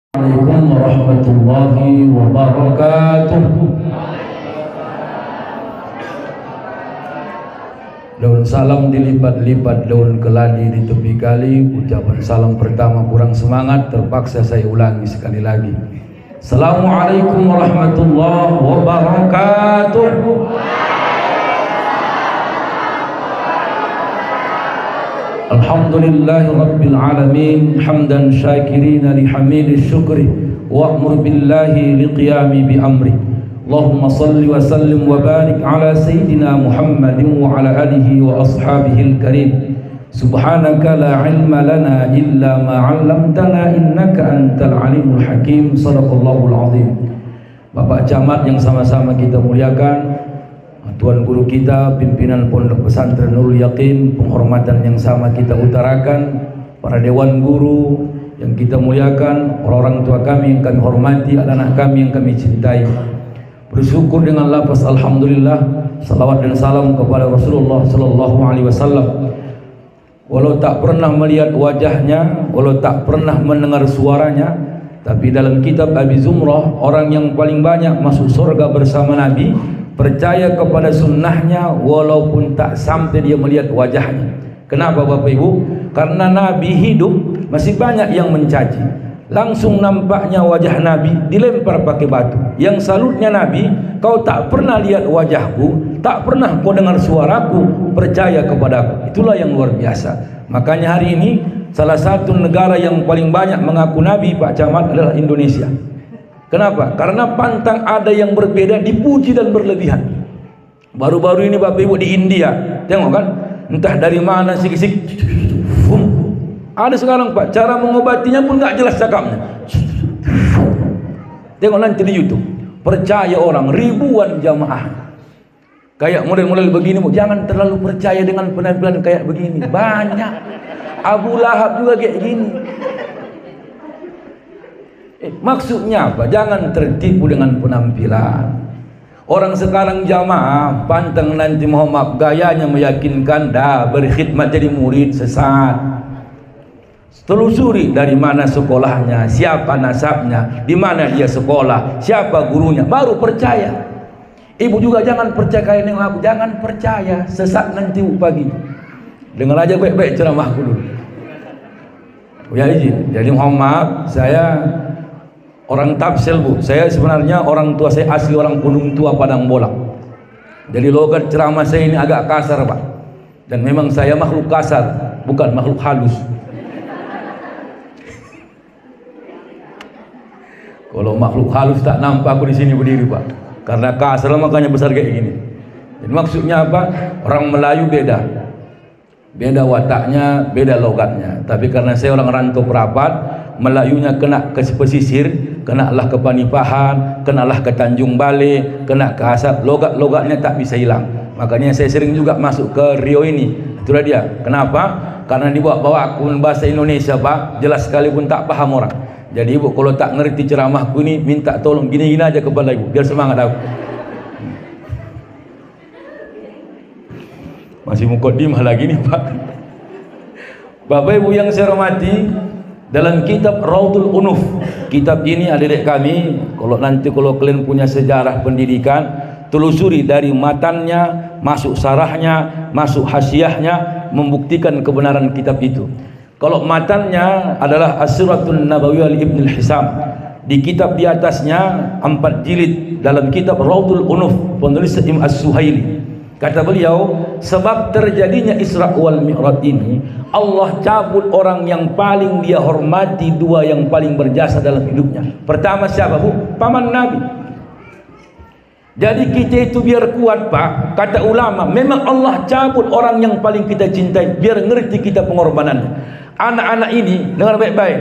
Assalamualaikum warahmatullahi wabarakatuh. Daun salam dilipat-lipat, daun keladi di tepi kali. Ucapan salam pertama kurang semangat, terpaksa saya ulangi sekali lagi. Assalamualaikum warahmatullahi wabarakatuh. Alhamdulillahi rabbil alamin, hamdan syakirina lihamidi syukri, wa'mur billahi liqiyami bi amri. Allahumma salli wa sallim wa barik ala sayyidina Muhammadin wa ala alihi wa ashabihi al-karim. Subhanaka la ilma lana illa ma 'allamtana innaka antal alimul hakim. Shadaqallahul azim. Bapak Camat yang sama-sama kita muliakan, Tuan Guru kita, pimpinan Pondok Pesantren Nurul Yaqin, penghormatan yang sama kita utarakan, para Dewan Guru yang kita muliakan, orang tua kami yang kami hormati, anak-anak kami yang kami cintai. Bersyukur dengan lafaz alhamdulillah, salawat dan salam kepada Rasulullah sallallahu alaihi wasallam. Walau tak pernah melihat wajahnya, walau tak pernah mendengar suaranya, tapi dalam kitab Abi Zumrah, orang yang paling banyak masuk surga bersama Nabi, percaya kepada sunnahnya walaupun tak sampai dia melihat wajahnya. Kenapa Bapak Ibu? Karena Nabi hidup masih banyak yang mencaci. Langsung nampaknya wajah Nabi dilempar pakai batu. Yang salutnya Nabi, kau tak pernah lihat wajahku, tak pernah kau dengar suaraku, percaya kepadaku. Itulah yang luar biasa. Makanya hari ini salah satu negara yang paling banyak mengaku Nabi, Pak Camat, adalah Indonesia. Kenapa? Karena pantang ada yang berbeda, dipuji dan berlebihan. Baru-baru ini Bapak Ibu di India, tengok kan, entah dari mana sikit-sikit, ada sekarang Pak, cara mengobatinya pun nggak jelas cakapnya. Tengok nanti di YouTube, percaya orang ribuan jamaah kayak model-model begini. Jangan terlalu percaya dengan penampilan kayak begini, banyak. Abu Lahab juga kayak gini. Maksudnya apa? Jangan tertipu dengan penampilan. Orang sekarang jamaah pantang nanti mohon maaf gayanya meyakinkan, dah berkhidmat jadi murid sesat. Telusuri dari mana sekolahnya, siapa nasabnya, di mana dia sekolah, siapa gurunya, baru percaya. Ibu juga jangan percaya dengan aku, jangan percaya, sesat nanti pagi. Dengar aja baik-baik ceramahku dulu. Ya izin. Jadi mohon maaf, saya orang Tapsel Bu, saya sebenarnya orang tua saya asli orang Gunung Tua Padang Bolak. Jadi logat ceramah saya ini agak kasar Pak. Dan memang saya makhluk kasar, bukan makhluk halus. Kalau makhluk halus tak nampak aku di sini berdiri Pak. Karena kasar makanya besar kayak gini. Jadi maksudnya apa? Orang Melayu beda. Beda wataknya, beda logatnya. Tapi karena saya orang rantau perapat, Melayunya kena ke pesisir, kenalah ke Panipahan, kenalah ke Tanjung Balai, kena ke Asap, logat-logatnya tak bisa hilang. Makanya saya sering juga masuk ke Rio ini. Itulah dia. Kenapa? Karena dibawa-bawa akun bahasa Indonesia Pak, jelas sekalipun tak paham orang. Jadi Ibu kalau tak ngerti ceramahku ini, minta tolong gini-gini aja kepada Ibu, biar semangat aku. Masih mukadimah lagi nih Pak. Bapak Ibu yang saya hormati, dalam kitab Raudhul Unuf, kitab ini adik-adik kami, kalau kalian punya sejarah pendidikan, telusuri dari matannya, masuk sarahnya, masuk hasyiahnya, membuktikan kebenaran kitab itu. Kalau matannya adalah As-Siratul Nabawiyah Ibnul Hisam, di kitab di atasnya 4 jilid dalam kitab Raudhul Unuf, penulis Imam As-Suhaili. Kata beliau, sebab terjadinya Isra wal Mi'raj ini, Allah cabut orang yang paling dia hormati, 2 yang paling berjasa dalam hidupnya. Pertama siapa Bu? Paman Nabi. Jadi kita itu biar kuat Pak, kata ulama, memang Allah cabut orang yang paling kita cintai, biar ngerti kita pengorbanannya. Anak-anak ini, dengar baik-baik,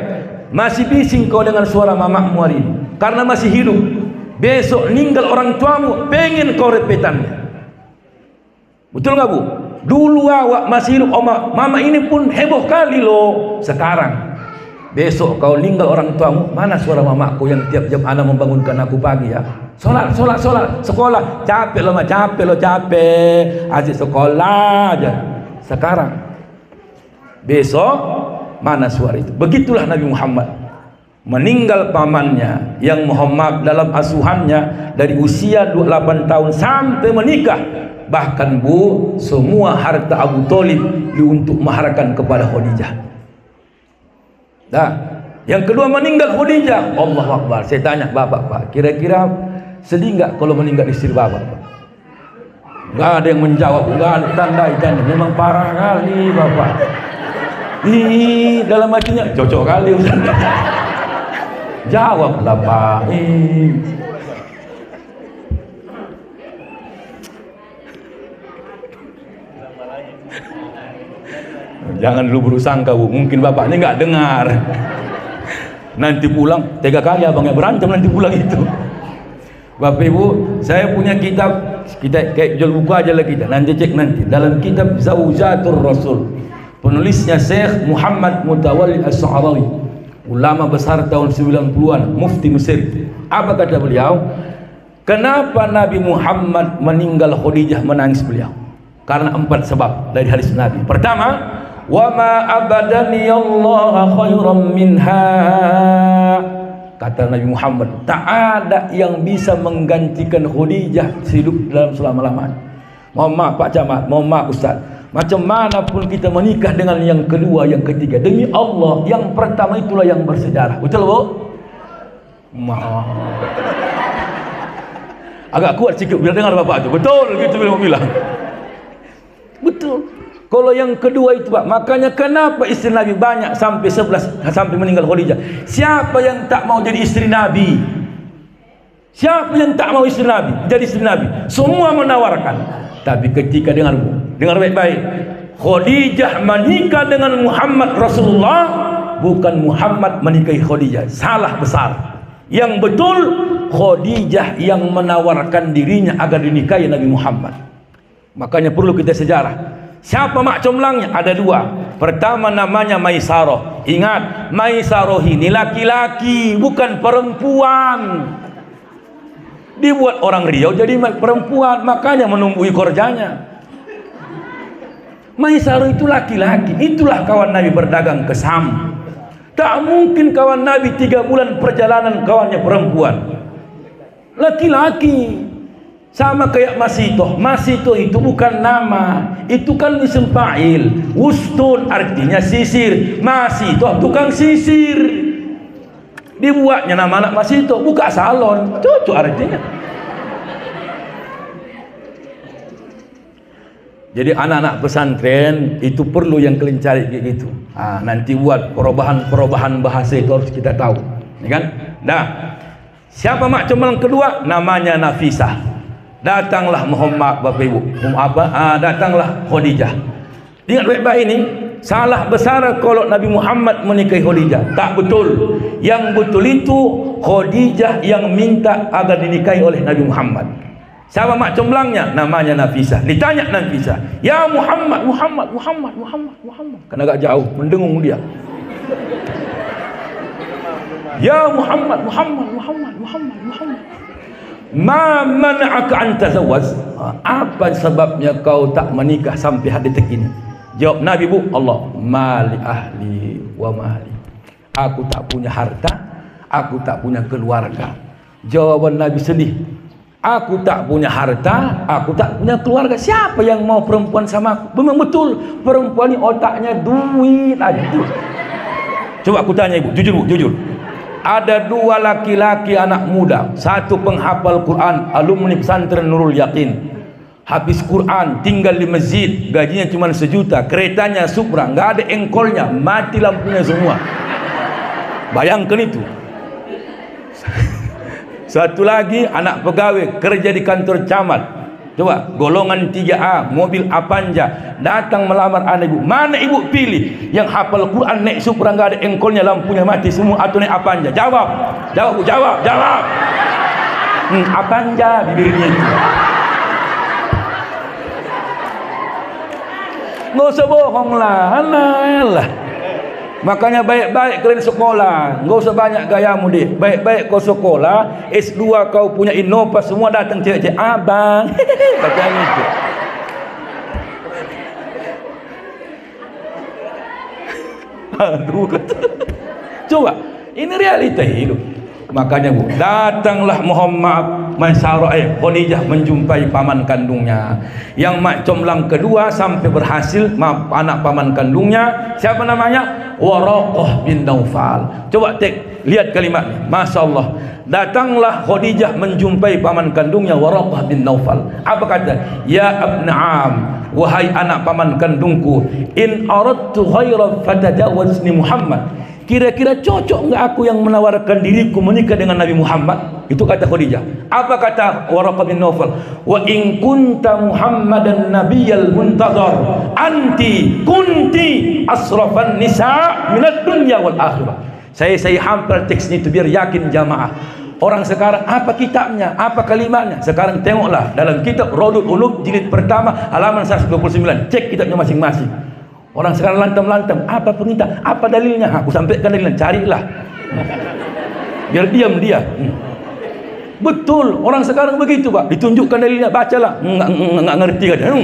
masih bising kau dengan suara mamakmu hari ini, karena masih hidup. Besok ninggal orang tuamu, pengen kau repetannya. Betul nggak Bu? Dulu awak masih hidup mama ini pun heboh kali loh. Sekarang besok kau ninggal orang tuamu, mana suara mamaku yang tiap jam anak membangunkan aku pagi ya. Solat, sekolah. Capek loh, capek. Asyik sekolah aja. Sekarang besok mana suara itu? Begitulah Nabi Muhammad. meninggal pamannya yang mohon maaf dalam asuhannya dari usia 28 tahun sampai menikah. Bahkan Bu, semua harta Abu Thalib untuk maharkan kepada Khadijah. Dah. Yang kedua meninggal Khadijah. Allahu Akbar. Saya tanya bapak, Pak, kira-kira sedih enggak kalau meninggal istri bapak? Enggak ada yang menjawab, enggak ada tanda. Memang parah kali bapak. Ih, dalam hatinya cocok kali Ustaz. Jawablah Pak. Jangan dulu bersangka Bu, mungkin bapak ini nggak dengar. Nanti pulang 3 kali abangnya berantem nanti pulang itu. Bapak Ibu, saya punya kitab, kita kayak jual buku aja lah kita. Nanti cek nanti dalam kitab Zawjatur Rasul. Penulisnya Syekh Muhammad Mutawalli As-Sa'rawi, ulama besar tahun 90-an, mufti Mesir. Apa kata beliau? Kenapa Nabi Muhammad meninggal Khadijah menangis beliau? Karena 4 sebab dari hadis Nabi. Pertama, wa ma abadani Allah khairan minha. Kata Nabi Muhammad, tak ada yang bisa menggantikan Khadijah hidup dalam selama-lamanya. Mohon maaf Pak Camat, mohon maaf Ustaz, macam mana pun kita menikah dengan yang kedua, yang ketiga, demi Allah, yang pertama itulah yang bersejarah. Betul Bu? Maaf, agak kuat sikit biar dengar bapak tu. Betul gitu bilang. Betul. Kalau yang kedua itu Pak, makanya kenapa istri Nabi banyak sampai 11 sampai meninggal Khadijah. Siapa yang tak mau jadi istri Nabi? Siapa yang tak mau istri Nabi? Jadi istri Nabi. Semua menawarkan. Tapi ketika dengar baik-baik, Khadijah menikah dengan Muhammad Rasulullah, bukan Muhammad menikahi Khadijah. Salah besar. Yang betul Khadijah yang menawarkan dirinya agar dinikahi Nabi Muhammad. Makanya perlu kita sejarah. Siapa mak comblangnya? Ada 2. Pertama namanya Maisarah. Ingat, Maisarah ini laki-laki, bukan perempuan. Dibuat orang Riau jadi perempuan, makanya menumbuhi korjanya. Maisarah itu laki-laki. Itulah kawan Nabi berdagang ke Sam. Tak mungkin kawan Nabi 3 bulan perjalanan kawannya perempuan, laki-laki. Sama kayak Masitoh. Masitoh itu bukan nama, itu kan isim fa'il. Wustun artinya sisir. Masitoh tukang sisir. Dibuatnya nama anak Masitoh, buka salon. Itu artinya. Jadi anak-anak pesantren itu perlu yang kalian cari kayak gitu. Nanti buat perubahan bahasa itu harus kita tahu, ya kan? Nah, siapa mak comblang kedua? Namanya Nafisah. Datanglah Muhammad Bapak Ibu. Datanglah Khadijah. Ingat baik-baik ini, salah besar kalau Nabi Muhammad menikahi Khadijah. Tak betul. Yang betul itu Khadijah yang minta agar dinikahi oleh Nabi Muhammad. Siapa mak comblangnya? Namanya Nafisah. Ditanya Nafisah, "Ya Muhammad." Kan agak jauh, mendengung dia. "Ya Muhammad. Ma mana'aka an tazawwaj?" Apa sebabnya kau tak menikah sampai hari detik ini? Jawab Nabi Bu, Allah, mali ahli wa mali. Aku tak punya harta, aku tak punya keluarga. Jawaban Nabi sedih. Aku tak punya harta, aku tak punya keluarga. Siapa yang mau perempuan sama aku? Memang betul, perempuan ini otaknya duit aja. Coba aku tanya Ibu, jujur Bu, jujur. Ada 2 laki-laki anak muda, satu penghafal Quran, alumni pesantren Nurul Yakin, habis Quran, tinggal di masjid, gajinya cuma 1 juta, keretanya Supra, nggak ada engkolnya, mati lampunya semua. Bayangkan itu. Satu lagi anak pegawai kerja di kantor camat, coba golongan 3A, mobil Avanza, datang melamar anak ibu. Mana ibu pilih? Yang hafal Quran naik Supra nggak ada engkolnya, lampunya mati semua, atau naik Avanza? Jawab Bu, jawab. Avanza bibirnya itu. Nggak usah bohong lah. Makanya baik-baik kalian sekolah, nggak usah banyak gayamu deh. Baik-baik kau sekolah, S2 kau punya Innova, semua datang cewek-cewek, abang, katanya itu. Aduh, coba Ini realita hidup. Makanya Bu, datanglah Muhammad Khadijah menjumpai paman kandungnya. Yang mak comblang kedua sampai berhasil anak paman kandungnya siapa namanya? Waraqah bin Naufal. Coba lihat kalimatnya. Masya Allah. Datanglah Khadijah menjumpai paman kandungnya Waraqah bin Naufal. Apa kata? Ya abna am, wahai anak paman kandungku, in aradtu khairan fatajawazni Muhammad. Kira-kira cocok enggak aku yang menawarkan diriku menikah dengan Nabi Muhammad? Itu kata Khadijah. Apa kata Waraqah bin Naufal? Wa in kunta Muhammadan nabiyyal muntazar anti kunti asrafan nisa minad dunya wal akhirah. Saya hampir teks itu biar yakin jamaah. Orang sekarang apa kitabnya, apa kalimatnya? Sekarang tengoklah dalam kitab Raudhul Ulum jilid pertama halaman 129. Cek kitabnya masing-masing. Orang sekarang lantam-lantam, apa perintah, apa dalilnya? Aku sampaikan dalilnya, carilah. Biar diam dia. Betul, orang sekarang begitu Pak. Ditunjukkan dalilnya, bacalah. Enggak ngerti kan?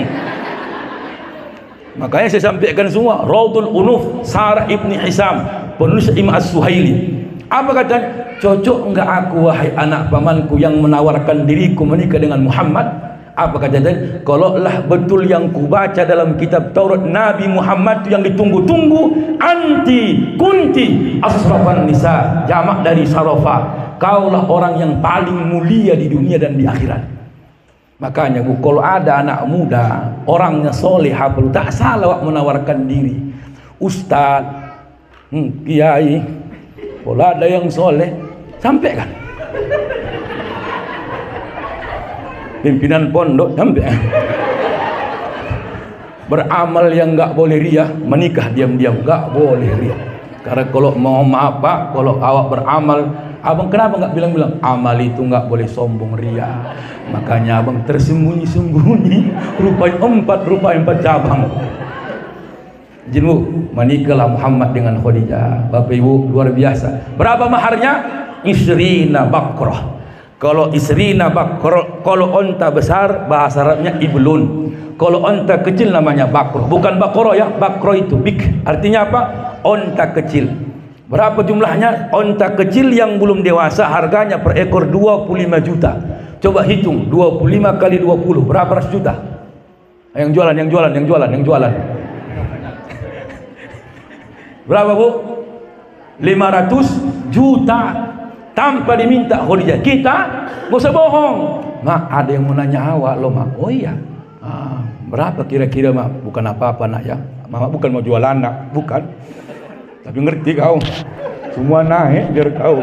Makanya saya sampaikan semua. Raudhul Unuf, Sarah Ibni Hisam, penulis Imam As-Suhaili. Apa katanya? Cocok enggak aku wahai anak pamanku yang menawarkan diriku menikah dengan Muhammad? Apa katanya? Kalaulah betul yang kubaca dalam kitab Taurat, Nabi Muhammad yang ditunggu-tunggu, anti kunti asrafan nisa, jamak dari sarafa. Kaulah orang yang paling mulia di dunia dan di akhirat. Makanya Bu, kalau ada anak muda orangnya soleh, hafal, tak salah menawarkan diri. Ustaz, kiai, kalau ada yang soleh, sampaikan. Pimpinan pondok sampai beramal yang enggak boleh riya, menikah diam-diam enggak boleh riya. Karena kalau mau maaf Pak, kalau awak beramal, abang kenapa enggak bilang-bilang amal itu enggak boleh sombong riya. Makanya abang tersembunyi-sembunyi, rupanya empat cabang. Jinu menikahlah Muhammad dengan Khadijah. Bapak Ibu luar biasa. Berapa maharnya? Isrina bakrah. Kalau isrina bakro, kalau onta besar bahasa Arabnya iblun. Kalau onta kecil namanya bakro. Bukan bakro ya, bakro itu big. Artinya apa? Onta kecil. Berapa jumlahnya? Onta kecil yang belum dewasa harganya per ekor 25 juta. Coba hitung 25 kali 20 berapa ratus juta? Yang jualan. Berapa Bu? 500 juta. Tanpa diminta Khadijah. Kita gak usah bohong. Mak, ada yang mau nanya awak lo Mak. Oh iya. Berapa kira-kira Mak? Bukan apa-apa nak ya. Mama bukan mau jual anak, bukan. Tapi ngerti kau. Semua naik biar kau.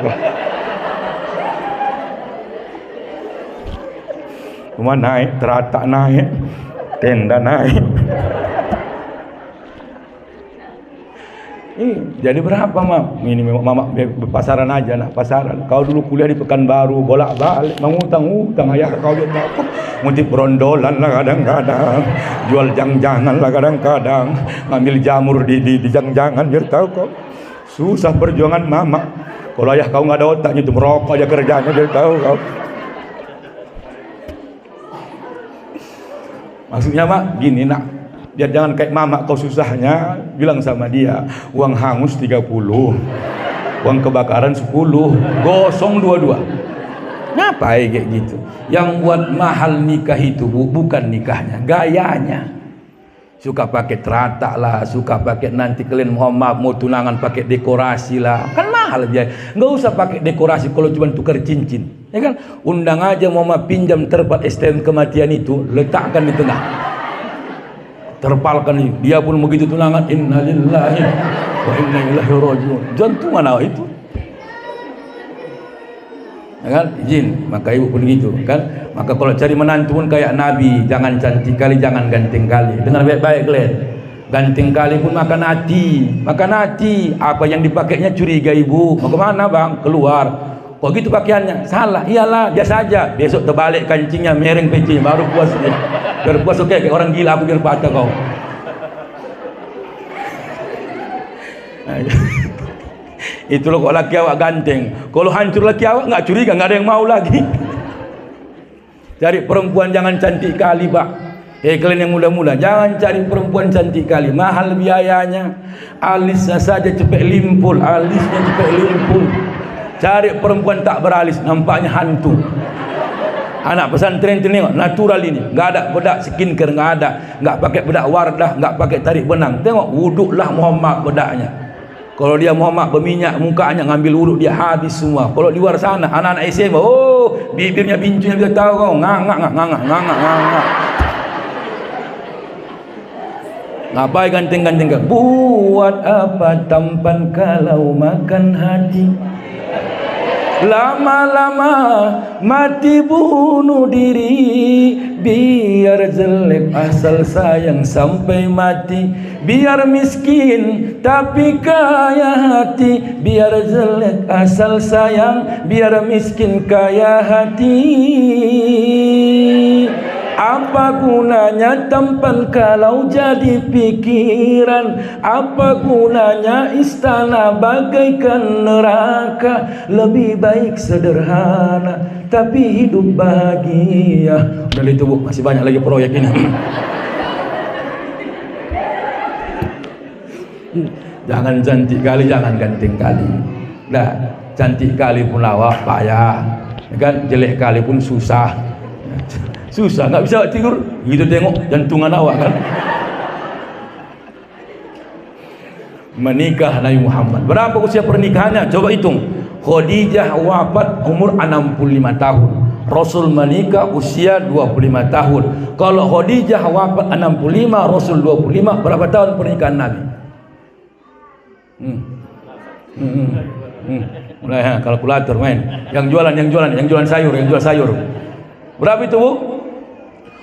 Semua naik, teratak naik, tenda naik. Jadi berapa Mak? Ini Mama pasaran aja nak, pasaran. Kau dulu kuliah di Pekanbaru, bolak-balik mengutang-utang ayah kau dia ngutip rondolan lah kadang-kadang, jual jang-jangan lah kadang-kadang, ngambil jamur di jang-jangan biar tahu kau. Susah perjuangan Mama. Kalau ayah kau nggak ada otaknya itu merokok aja kerjanya biar tahu kau. Maksudnya Mak gini nak, biar jangan kayak Mama kau susahnya, bilang sama dia uang hangus 30, uang kebakaran 10, gosong 22. Ngapain kayak gitu? Yang buat mahal nikah itu bukan nikahnya, gayanya. Suka pakai teratak lah, suka pakai nanti kalian Muhammad mau tunangan pakai dekorasi lah, kan mahal biaya. Nggak usah pakai dekorasi kalau cuma tukar cincin, ya kan? Undang aja Muhammad pinjam terpal STM kematian itu, letakkan di tengah. Terpalkan ini, dia pun begitu tunangan, innalillahi wa inna ilaihi rajiun. Jantungan awak itu, ya kan? Izin, maka ibu pun gitu kan. Maka kalau cari menantu pun kayak Nabi, jangan cantik kali, jangan ganteng kali. Dengar baik-baik kalian. Ganteng kali pun makan hati. Apa yang dipakainya curiga ibu. Mau kemana bang? Keluar. Kok gitu pakaiannya? Salah. Iyalah, biasa aja. Besok terbalik kancingnya, mereng pecinya, baru puas dia. Biar puas oke, kayak orang gila aku biar patah kau. Itu loh kok laki awak ganteng. Kalau hancur laki awak nggak curiga, nggak ada yang mau lagi. Cari perempuan jangan cantik kali Pak. Kalian yang muda-muda, jangan cari perempuan cantik kali, mahal biayanya. Alisnya saja cepet limpul, alisnya cepet limpul. Cari perempuan tak beralis, nampaknya hantu. Anak pesantren tengok natural ini, nggak ada bedak skincare, nggak ada, nggak pakai bedak Wardah, nggak pakai tarik benang. Tengok wuduklah Muhammad bedaknya. Kalau dia Muhammad berminyak mukanya, ngambil wuduk dia habis semua. Kalau di luar sana anak-anak SMA, oh bibirnya bincunya dia tahu kau, ngangak. Ngapain ganteng-ganteng? Buat apa tampan kalau makan hati? Lama-lama mati bunuh diri. Biar jelek asal sayang sampai mati. Biar miskin tapi kaya hati. Biar jelek asal sayang, biar miskin kaya hati. Apa gunanya tampan kalau jadi pikiran? Apa gunanya istana bagaikan neraka? Lebih baik sederhana tapi hidup bahagia. Udah itu Bu, masih banyak lagi proyek ini. Jangan cantik kali, jangan ganteng kali. Nah, cantik kali pun lawak payah, kan? Jelek kali pun susah. Susah, nggak bisa tidur. Gitu tengok jantungan awak kan. Menikah Nabi Muhammad. Berapa usia pernikahannya? Coba hitung. Khadijah wafat umur 65 tahun. Rasul menikah usia 25 tahun. Kalau Khadijah wafat 65, Rasul 25, berapa tahun pernikahan Nabi? Mulai kalkulator main. Yang jualan sayur. Berapa itu Bu?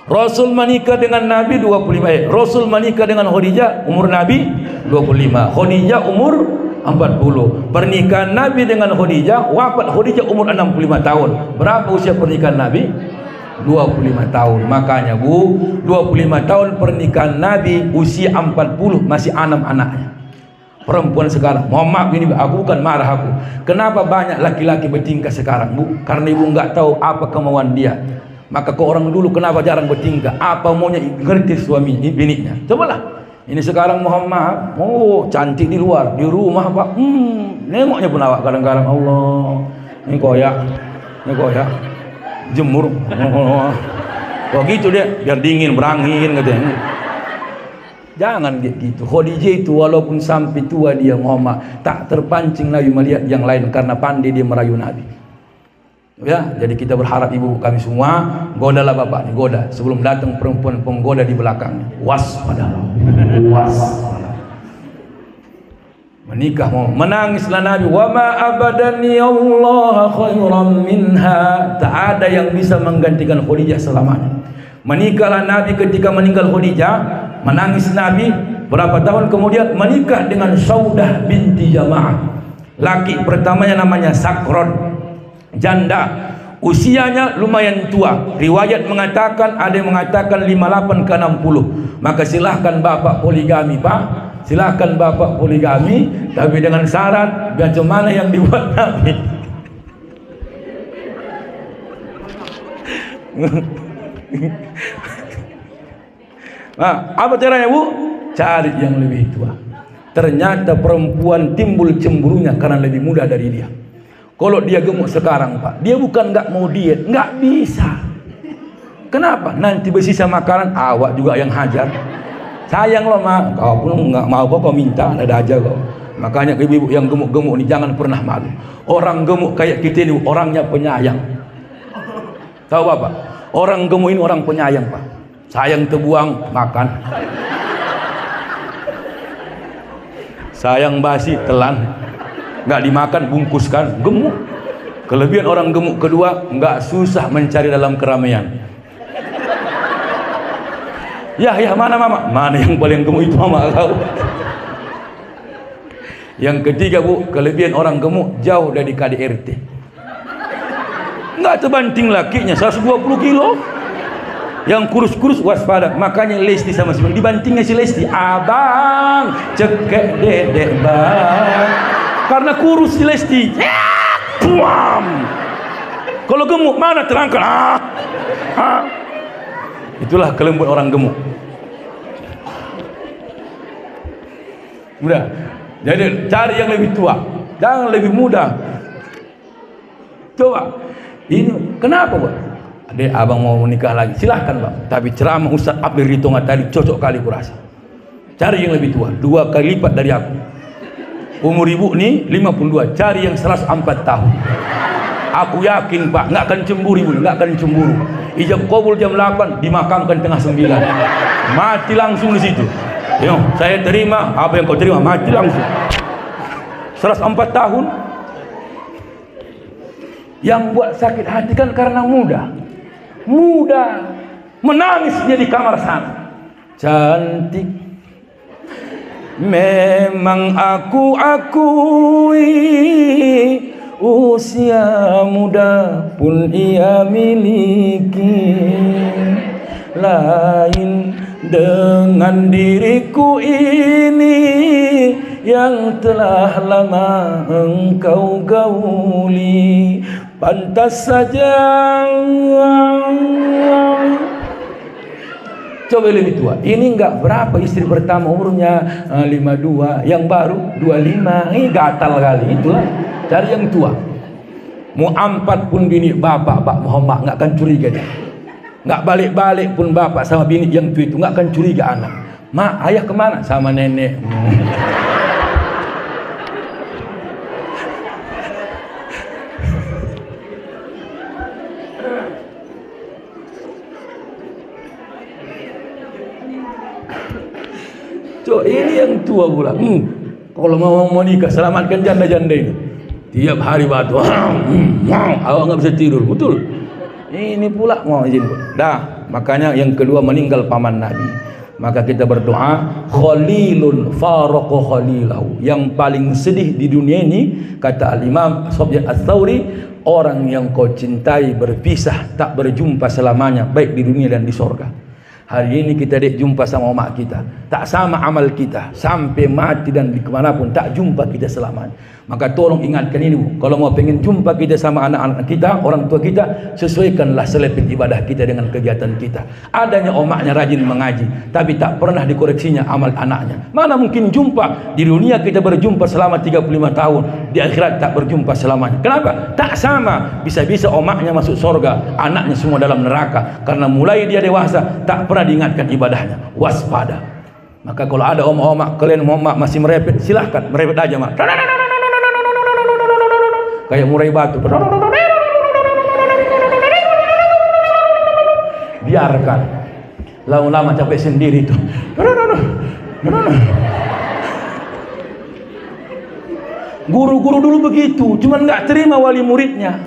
Rasul menikah dengan Nabi 25. Rasul menikah dengan Khadijah umur Nabi 25. Khadijah umur 40. Pernikahan Nabi dengan Khadijah, wafat Khadijah umur 65 tahun. Berapa usia pernikahan Nabi? 25 tahun. Makanya Bu, 25 tahun pernikahan Nabi, usia 40 masih anak-anaknya. Perempuan sekarang, mohon maaf ini aku bukan marah aku. Kenapa banyak laki-laki bertingkah sekarang Bu? Karena ibu nggak tahu apa kemauan dia. Maka ke orang dulu kenapa jarang bertingkah? Apa maunya ngerti suami bininya? Cobalah. Ini sekarang mohon maaf, oh cantik di luar, di rumah Pak. Nengoknya pun awak kadang-kadang Allah. Ini koyak, jemur. Oh gitu dia, biar dingin berangin katanya. Jangan gitu. Khadijah itu walaupun sampai tua dia Muhammad, tak terpancing Nabi melihat yang lain karena pandai dia merayu Nabi. Ya, jadi kita berharap ibu kami semua, godalah bapak nih, goda sebelum datang perempuan penggoda di belakangnya. Waspadalah. Menikah mau menangislah Nabi, wa ma abadani Allah khairan minha. Tak ada yang bisa menggantikan Khadijah selamanya. Menikahlah Nabi ketika meninggal Khadijah, menangis Nabi. Berapa tahun kemudian menikah dengan Saudah binti Jama'ah. Laki pertamanya namanya Sakron, janda, usianya lumayan tua. Riwayat mengatakan, ada yang mengatakan 58 ke 60. Maka silahkan bapak poligami Pak, silahkan bapak poligami, tapi dengan syarat macam mana yang dibuat Nabi. Nah, apa caranya Bu? Cari yang lebih tua. Ternyata perempuan timbul cemburunya karena lebih muda dari dia. Kalau dia gemuk sekarang Pak, dia bukan nggak mau diet, nggak bisa. Kenapa? Nanti bersisa makanan, awak juga yang hajar. Sayang loh Mak, kau pun nggak mau kau minta, ada aja kau. Makanya ibu-ibu yang gemuk-gemuk ini jangan pernah malu. Orang gemuk kayak kita ini orangnya penyayang. Tahu Bapak? Orang gemuk ini orang penyayang Pak. Sayang terbuang makan. Sayang basi telan. Nggak dimakan bungkuskan. Gemuk. Kelebihan orang gemuk kedua, nggak susah mencari dalam keramaian. Ya mana mama? Mana yang paling gemuk itu mama kau. Yang ketiga Bu, kelebihan orang gemuk jauh dari KDRT. Nggak terbanting lakinya 120 kilo. Yang kurus-kurus waspada. Makanya Lesti sama si dibantingnya si Lesti, abang cekek dedek bang, karena kurus si Lesti. Kalau gemuk mana terangkan. Itulah kelembut orang gemuk. Mudah. Jadi cari yang lebih tua, jangan lebih muda. Coba. Ini kenapa, Pak? Adek, abang mau menikah lagi, silahkan, Pak. Tapi ceramah Ustaz Abdul Ritonga tadi cocok kali kurasa. Cari yang lebih tua, 2 kali lipat dari aku. Umur ibu nih 52, cari yang 104 tahun. Aku yakin, Pak, nggak akan cemburu ibu, nggak akan cemburu. Ijab kabul jam 8, dimakamkan tengah 9. Mati langsung di situ. Yo, saya terima apa yang kau terima, mati langsung. 104 tahun. Yang buat sakit hati kan karena muda, menangis dia di kamar sana. Cantik memang aku akui, usia muda pun ia miliki. Lain dengan diriku ini yang telah lama engkau gauli. Pantas saja. Coba lebih tua. Ini enggak berapa, istri pertama umurnya 52, yang baru 25. Ini gatal kali. Itulah cari yang tua. Mau 4 pun bini bapak Pak Muhammad enggak akan curiga dia. Enggak balik-balik pun bapak sama bini yang tua itu enggak akan curiga anak. Mak, ayah kemana? Sama nenek. Ini yang tua pula. Kalau mau nikah, selamatkan janda-janda ini. Tiap hari batu, awak nggak bisa tidur, betul. Ini pula mau izin. Dah, makanya yang kedua meninggal paman Nabi. Maka kita berdoa, khalilun faraqa khalilahu. Yang paling sedih di dunia ini, kata Al-Imam Sufyan Ats-Tsauri, orang yang kau cintai berpisah, tak berjumpa selamanya, baik di dunia dan di sorga. Hari ini kita dek jumpa sama mak kita, tak sama amal kita, sampai mati dan di kemanapun tak jumpa kita selamanya. Maka tolong ingatkan ini, Bu. Kalau mau pengen jumpa kita sama anak-anak kita, orang tua kita, sesuaikanlah selepet ibadah kita dengan kegiatan kita. Adanya omaknya rajin mengaji, tapi tak pernah dikoreksinya amal anaknya. Mana mungkin jumpa di dunia kita berjumpa selama 35 tahun, di akhirat tak berjumpa selamanya. Kenapa? Tak sama. Bisa-bisa omaknya masuk surga, anaknya semua dalam neraka, karena mulai dia dewasa tak pernah diingatkan ibadahnya. Waspada. Maka kalau ada omak-omak kalian omak masih merepet, silahkan merepet aja, mak. Kayak murai batu. Biarkan. Lama-lama capek sendiri tuh. Guru-guru dulu begitu, cuman nggak terima wali muridnya.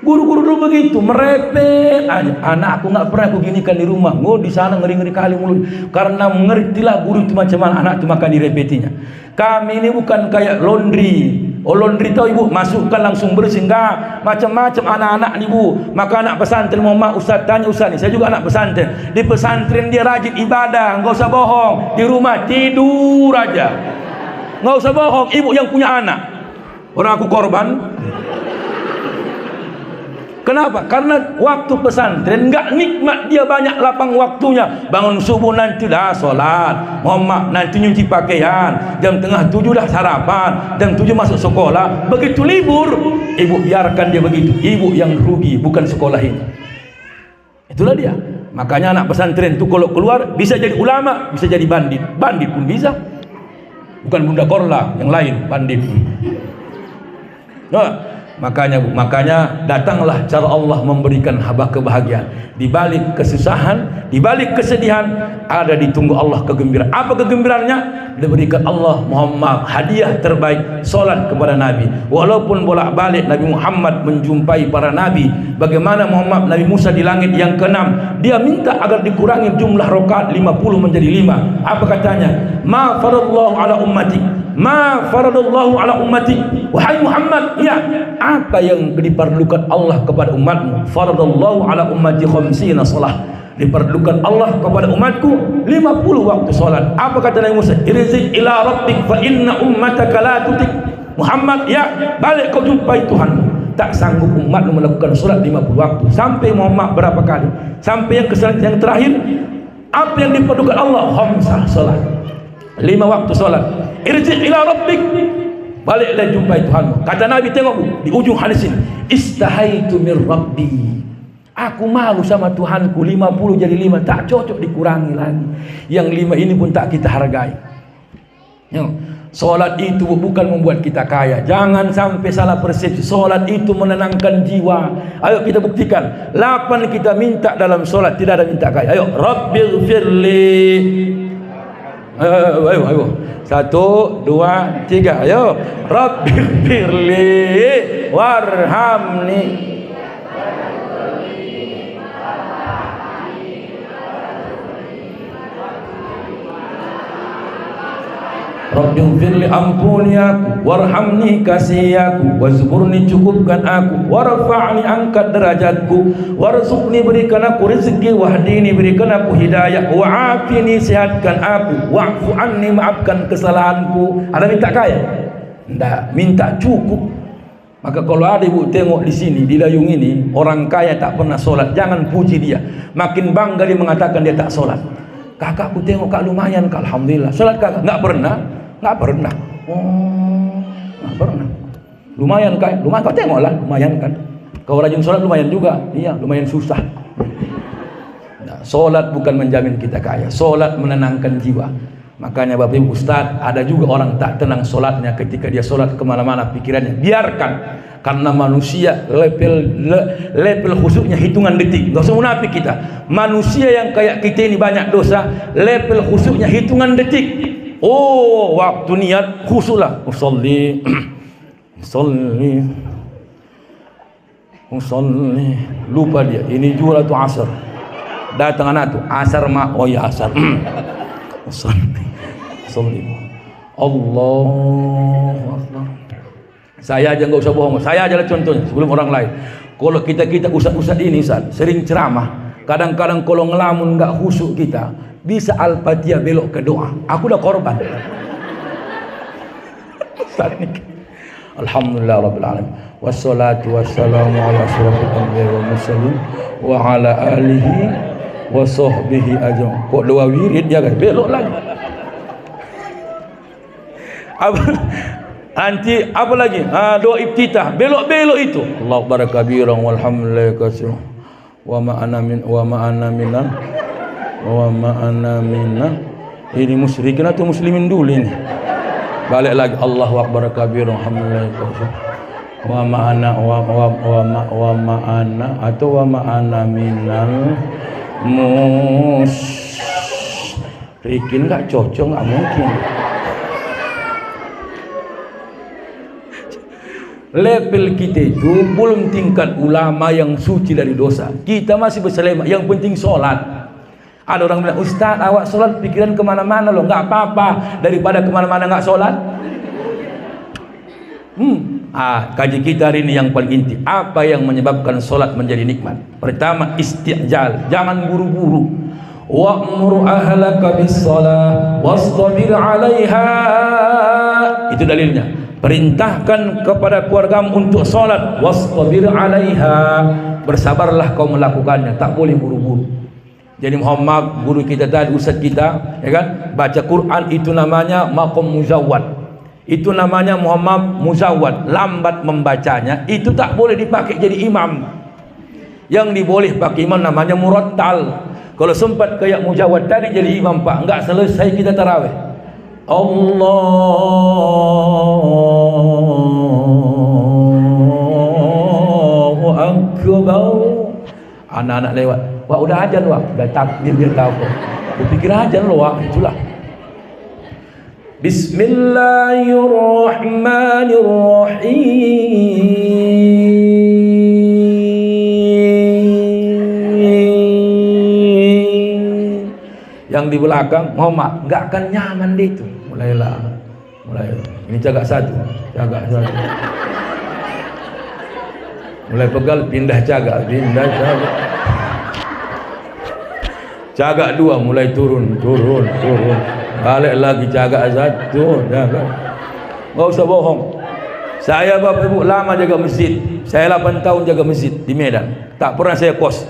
Guru-guru dulu begitu, merepet aja. Anak aku nggak pernah aku ginikan di rumah. Di sana ngeri-ngeri kali mulut. Karena mengertilah guru itu macam mana anak itu makan direpetinya. Kami ini bukan kayak laundry. Oh, laundry tahu ibu, masukkan langsung bersih. Enggak, macam-macam anak-anak nih, Bu. Maka anak pesantren mau mak ustaz tanya ustaz nih, saya juga anak pesantren. Di pesantren dia rajin ibadah, enggak usah bohong. Di rumah tidur aja. Enggak usah bohong, ibu yang punya anak. Orang aku korban. Kenapa? Karena waktu pesantren enggak nikmat, dia banyak lapang waktunya. Bangun subuh nanti dah solat, Muhammad nanti nyuci pakaian, jam tengah 7 dah sarapan, jam 7 masuk sekolah. Begitu libur, ibu biarkan dia begitu. Ibu yang rugi, bukan sekolah ini. Itulah dia. Makanya anak pesantren itu kalau keluar bisa jadi ulama, bisa jadi bandit. Bandit pun bisa. Bukan Bunda Korla, yang lain bandit. Nah, makanya datanglah cara Allah memberikan haba kebahagiaan. Di balik kesusahan, di balik kesedihan, ada ditunggu Allah kegembiraan. Apa kegembiraannya? Diberikan Allah Muhammad hadiah terbaik, solat kepada Nabi. Walaupun bolak-balik Nabi Muhammad menjumpai para Nabi, bagaimana Muhammad Nabi Musa di langit yang ke-6, dia minta agar dikurangi jumlah rakaat 50 menjadi 5. Apa katanya? Ma faradallahu ala ummati, ma faradallahu ala ummati. Wahai Muhammad, ya, apa yang diperlukan Allah kepada umatmu? Faradallahu ala ummati khamsina salah. Diperlukan Allah kepada umatku 50 waktu salat. Apa kata Nabi Musa? Irji' ila rabbik fa inna ummataka la tutik. Muhammad, ya, balik kau jumpai Tuhan. tak sanggup umat melakukan solat 50 waktu. Sampai Muhammad berapa kali? Sampai yang kesalahan yang terakhir, apa yang diperlukan Allah? Khamsah solat, 5 waktu solat. Irji' ila rabbik, baliklah jumpai Tuhanmu. Kata Nabi, tengok di ujung hadis ini, istahaitu mir rabbi, aku malu sama Tuhanku. 50 jadi 5, tak cocok dikurangi lagi. Yang 5 ini pun tak kita hargai. Solat itu bukan membuat kita kaya. Jangan sampai salah persepsi. Solat itu menenangkan jiwa. Ayo kita buktikan. 8 kita minta dalam solat, tidak ada minta kaya. Ayo, Rabbighfirli. Ayo. 1, 2, 3. Ayo, Rabbighfirli warhamni. Rabbighfirli, ampuni aku, warhamni, kasih aku, wazburni, cukupkan aku, warfa'ni, angkat derajatku, warzuqni, berikan aku rezeki, wahdini, berikan aku hidayah, wa'afini, sehatkan aku, wa'fu anni, maafkan kesalahanku. Ada minta kaya? Tidak, minta cukup. Maka kalau ada ibu tengok di sini, di Layung ini, orang kaya tak pernah solat, jangan puji dia. Makin bangga dia mengatakan dia tak solat. Kakakku tengok kak lumayan kak, alhamdulillah. Solat kakak? Nggak pernah. Nggak pernah. Nggak pernah. Lumayan kan? Lumayan, kau tengoklah, lumayan kan? Kau rajin sholat lumayan juga. Iya, lumayan susah. Nah, sholat bukan menjamin kita kaya. Sholat menenangkan jiwa. Makanya Bapak Ibu Ustaz, ada juga orang tak tenang sholatnya ketika dia sholat kemana-mana pikirannya. Biarkan, karena manusia level khusyuknya hitungan detik. Gak usah munafik kita. Manusia yang kayak kita ini banyak dosa, level khusyuknya hitungan detik. Oh, waktu niat khusyuklah. Usolli, lupa dia. Ini juga tuh asar. Datang anak tuh asar mak. Oh ya asar. Usolli. Allahu Akbar. Saya aja nggak usah bohong. Saya aja lah contohnya sebelum orang lain. Kalau kita ustaz ini Ustaz, sering ceramah. Kadang-kadang kalau ngelamun nggak khusyuk kita, bisa Al-Fatihah belok ke doa. Aku udah korban. Alhamdulillah Rabbil Alamin. Wassalatu wassalamu ala asyrafil anbiya wal mursalin wa ala alihi wa sahbihi ajma'in. Kok doa wirid dia kan belok lagi. Nanti apa lagi? Doa iftitah, belok-belok itu. Allahu akbar kabiran walhamdulillahi katsiran wa ma'ana minan ini musyrikin atau muslimin dulu ini. Balik lagi Allahu akbar kabiran alhamdulillahi katsiran wa ma'ana minal musyrikin. Enggak cocok, enggak mungkin. Level kita itu belum tingkat ulama yang suci dari dosa. Kita masih berselema. Yang penting sholat. Ada orang bilang, Ustaz awak sholat pikiran kemana-mana loh. Nggak apa-apa daripada kemana-mana nggak sholat. Kaji kita hari ini yang paling inti. Apa yang menyebabkan sholat menjadi nikmat? Pertama, isti'jal. Jangan buru-buru. Wa'mur ahlaka bis-shalah wastabir 'alaiha. Itu dalilnya. Perintahkan kepada keluargamu untuk sholat, wastabir 'alaiha, bersabarlah kau melakukannya, tak boleh buru-buru. Jadi Muhammad guru kita tadi, ustaz kita, ya kan, baca Quran itu namanya maqam muzawwad. Itu namanya Muhammad muzawwad, lambat membacanya, itu tak boleh dipakai jadi imam. Yang diboleh pakai imam namanya murattal. Kalau sempat kayak muzawwad tadi jadi imam Pak, enggak selesai kita tarawih. Allahu Akbar. Anak-anak lewat, wah udah ajan wah, udah takbir dia tahu kok. Kupikir ajan loh wah, itulah. Bismillahirrahmanirrahim. Yang di belakang Muhammad nggak akan nyaman deh itu. Mulai. Ini jaga satu. Mulai pegal, pindah jaga. Jaga dua, mulai turun. Balik lagi jaga satu, jaga. Nggak usah bohong. Saya Bapak Ibu lama jaga masjid. Saya 8 tahun jaga masjid di Medan. Tak pernah saya kos.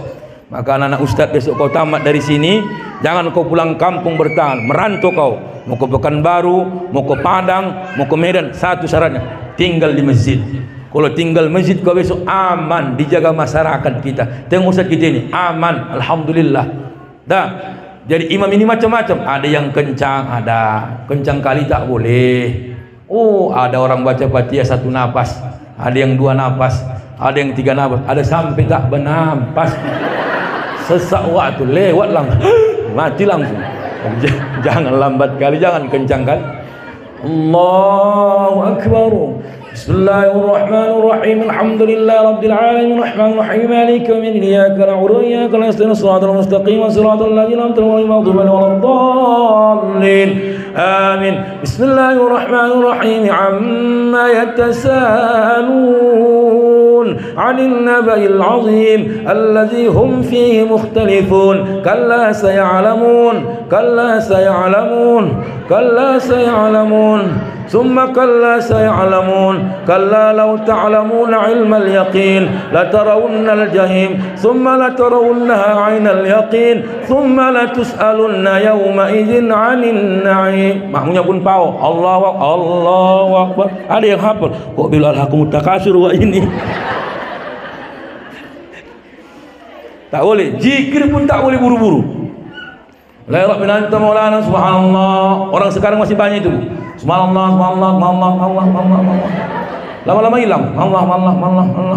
Maka anak-anak ustaz, besok kau tamat dari sini, jangan kau pulang kampung bertahan, merantau kau. Mau ke Pekanbaru, mau ke Padang, mau ke Medan, satu syaratnya, tinggal di masjid. Kalau tinggal masjid kau besok aman, dijaga masyarakat kita. Tengok ustaz kita ini aman, alhamdulillah. Dah. Jadi imam ini macam-macam. Ada yang kencang, ada kencang kali tak boleh. Oh, ada orang baca Fatihah 1 nafas, ada yang 2 nafas, ada yang 3 nafas, ada sampai tak bernafas. Sesak waktu lewat langsung, mati langsung. Jangan lambat kali, jangan kencang kali. Allahu Akbar. Bismillahirrahmanirrahim. Alhamdulillahirabbil alamin arrahmanir rahim maliki yaumiddin iyyaka na'budu wa iyyaka nasta'in shiratal mustaqim shiratal ladzina an'amta 'alaihim ghairil maghdubi 'alaihim waladdallin. Amin. Bismillahirrahmanirrahim. Amma yatasaalun 'anil naba'il 'azim alladzi hum fihi mukhtalifun. Kalla saya'lamun, kalla saya'lamun, kalla saya'lamun. ثم كلا سيعلمون كلا لو تعلمون علم اليقين لترون الجحيم ثم لترونها عين اليقين ثم لتسألن يومئذ عن النعيم. Makmunya pun tahu Allahu Akbar. Ada yang hafal kok bila alhaqumut takasur wa ini. Tak boleh, zikir pun tak boleh buru-buru. La ilaha illa anta maulana subhanallah. Orang sekarang masih banyak itu. Subhanallah, subhanallah, Allah, Allah, Allah, Allah. Lama-lama hilang. Allah, Allah, Allah, Allah.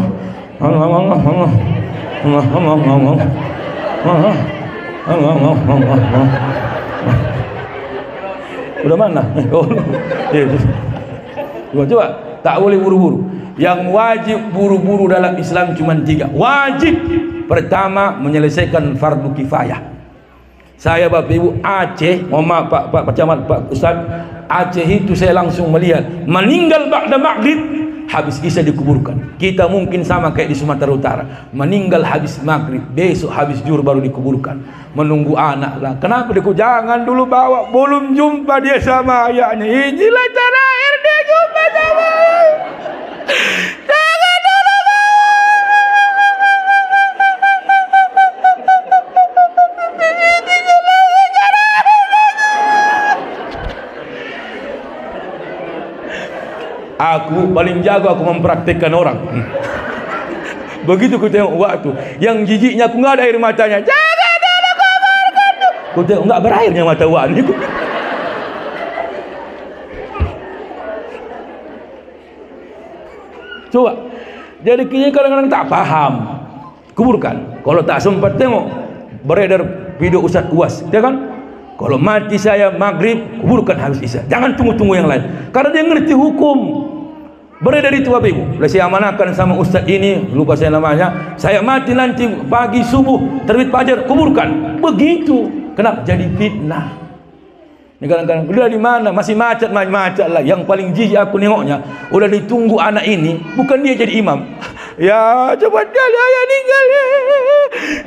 Allah, Allah, Allah. Allah, Allah, Allah. Allah, Allah, Allah, Allah. Udah mana? Coba, tak boleh buru-buru. Yang wajib buru-buru dalam Islam cuma 3. Wajib. Pertama, menyelesaikan fardu kifayah. Saya Bapak Ibu Aceh, mohon maaf Pak Camat, Pak Ustaz, Aceh itu saya langsung melihat meninggal ba'da maghrib, habis isya dikuburkan. Kita mungkin sama kayak di Sumatera Utara, meninggal habis maghrib, besok habis zuhur baru dikuburkan, menunggu anak lah. Kenapa dia? Jangan dulu bawa, belum jumpa dia sama ayahnya. Inilah terakhir dia jumpa sama jangan dulu bawa. Aku paling jago, aku mempraktikkan orang. Begitu ku tengok waktu yang jijiknya, aku nggak ada air matanya. Jangan ada kuburkan. Ku tengok nggak berairnya mata wak ni. Coba. Jadi kita kadang-kadang tak paham. Kuburkan. Kalau tak sempat tengok beredar video Ustaz Uas, ya kan? Kalau mati saya maghrib, kuburkan habis isya. Jangan tunggu-tunggu yang lain. Karena dia ngerti hukum. Beredar itu Bapak Ibu. Saya amanahkan sama Ustaz ini, lupa saya namanya. Saya mati nanti pagi subuh, terbit fajar, kuburkan. Begitu. Kenapa? Jadi fitnah. Ini kadang-kadang, udah di mana? Masih macet lah. Yang paling jijik aku nengoknya, udah ditunggu anak ini, bukan dia jadi imam. Ya, coba dia ninggal ya.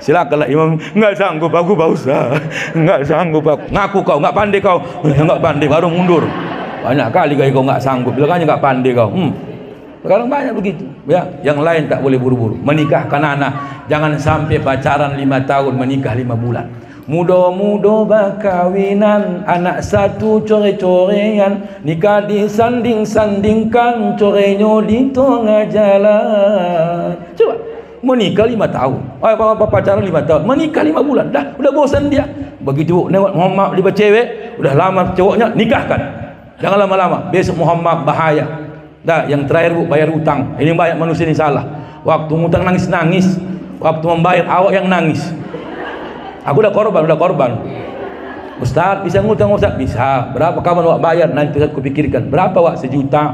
Silakanlah imam. Nggak sanggup aku Pak Ustaz. Nggak sanggup aku. Ngaku kau, nggak pandai kau. Nggak pandai, baru mundur. Banyak kali kau nggak sanggup. Bilangnya nggak pandai kau. Sekarang banyak begitu. Ya, yang lain tak boleh buru-buru. Menikahkan anak, jangan sampai pacaran 5 tahun, menikah 5 bulan. Muda-muda bakawinan, anak satu core-corean, nikah disanding-sandingkan, corenya di tengah jalan. Coba, menikah 5 tahun, apa pacaran 5 tahun, menikah 5 bulan, udah bosan dia. Begitu nengok Muhammad libat cewek, udah lama cowoknya, nikahkan. Jangan lama-lama, besok Muhammad bahaya. Yang terakhir Bu, bayar utang. Ini banyak manusia ini salah. Waktu ngutang nangis-nangis, waktu membayar awak yang nangis. Aku udah korban. Ustaz, bisa ngutang Ustaz? Bisa. Berapa kapan awak bayar? Nanti Ustaz kupikirkan. Berapa awak? 1 juta.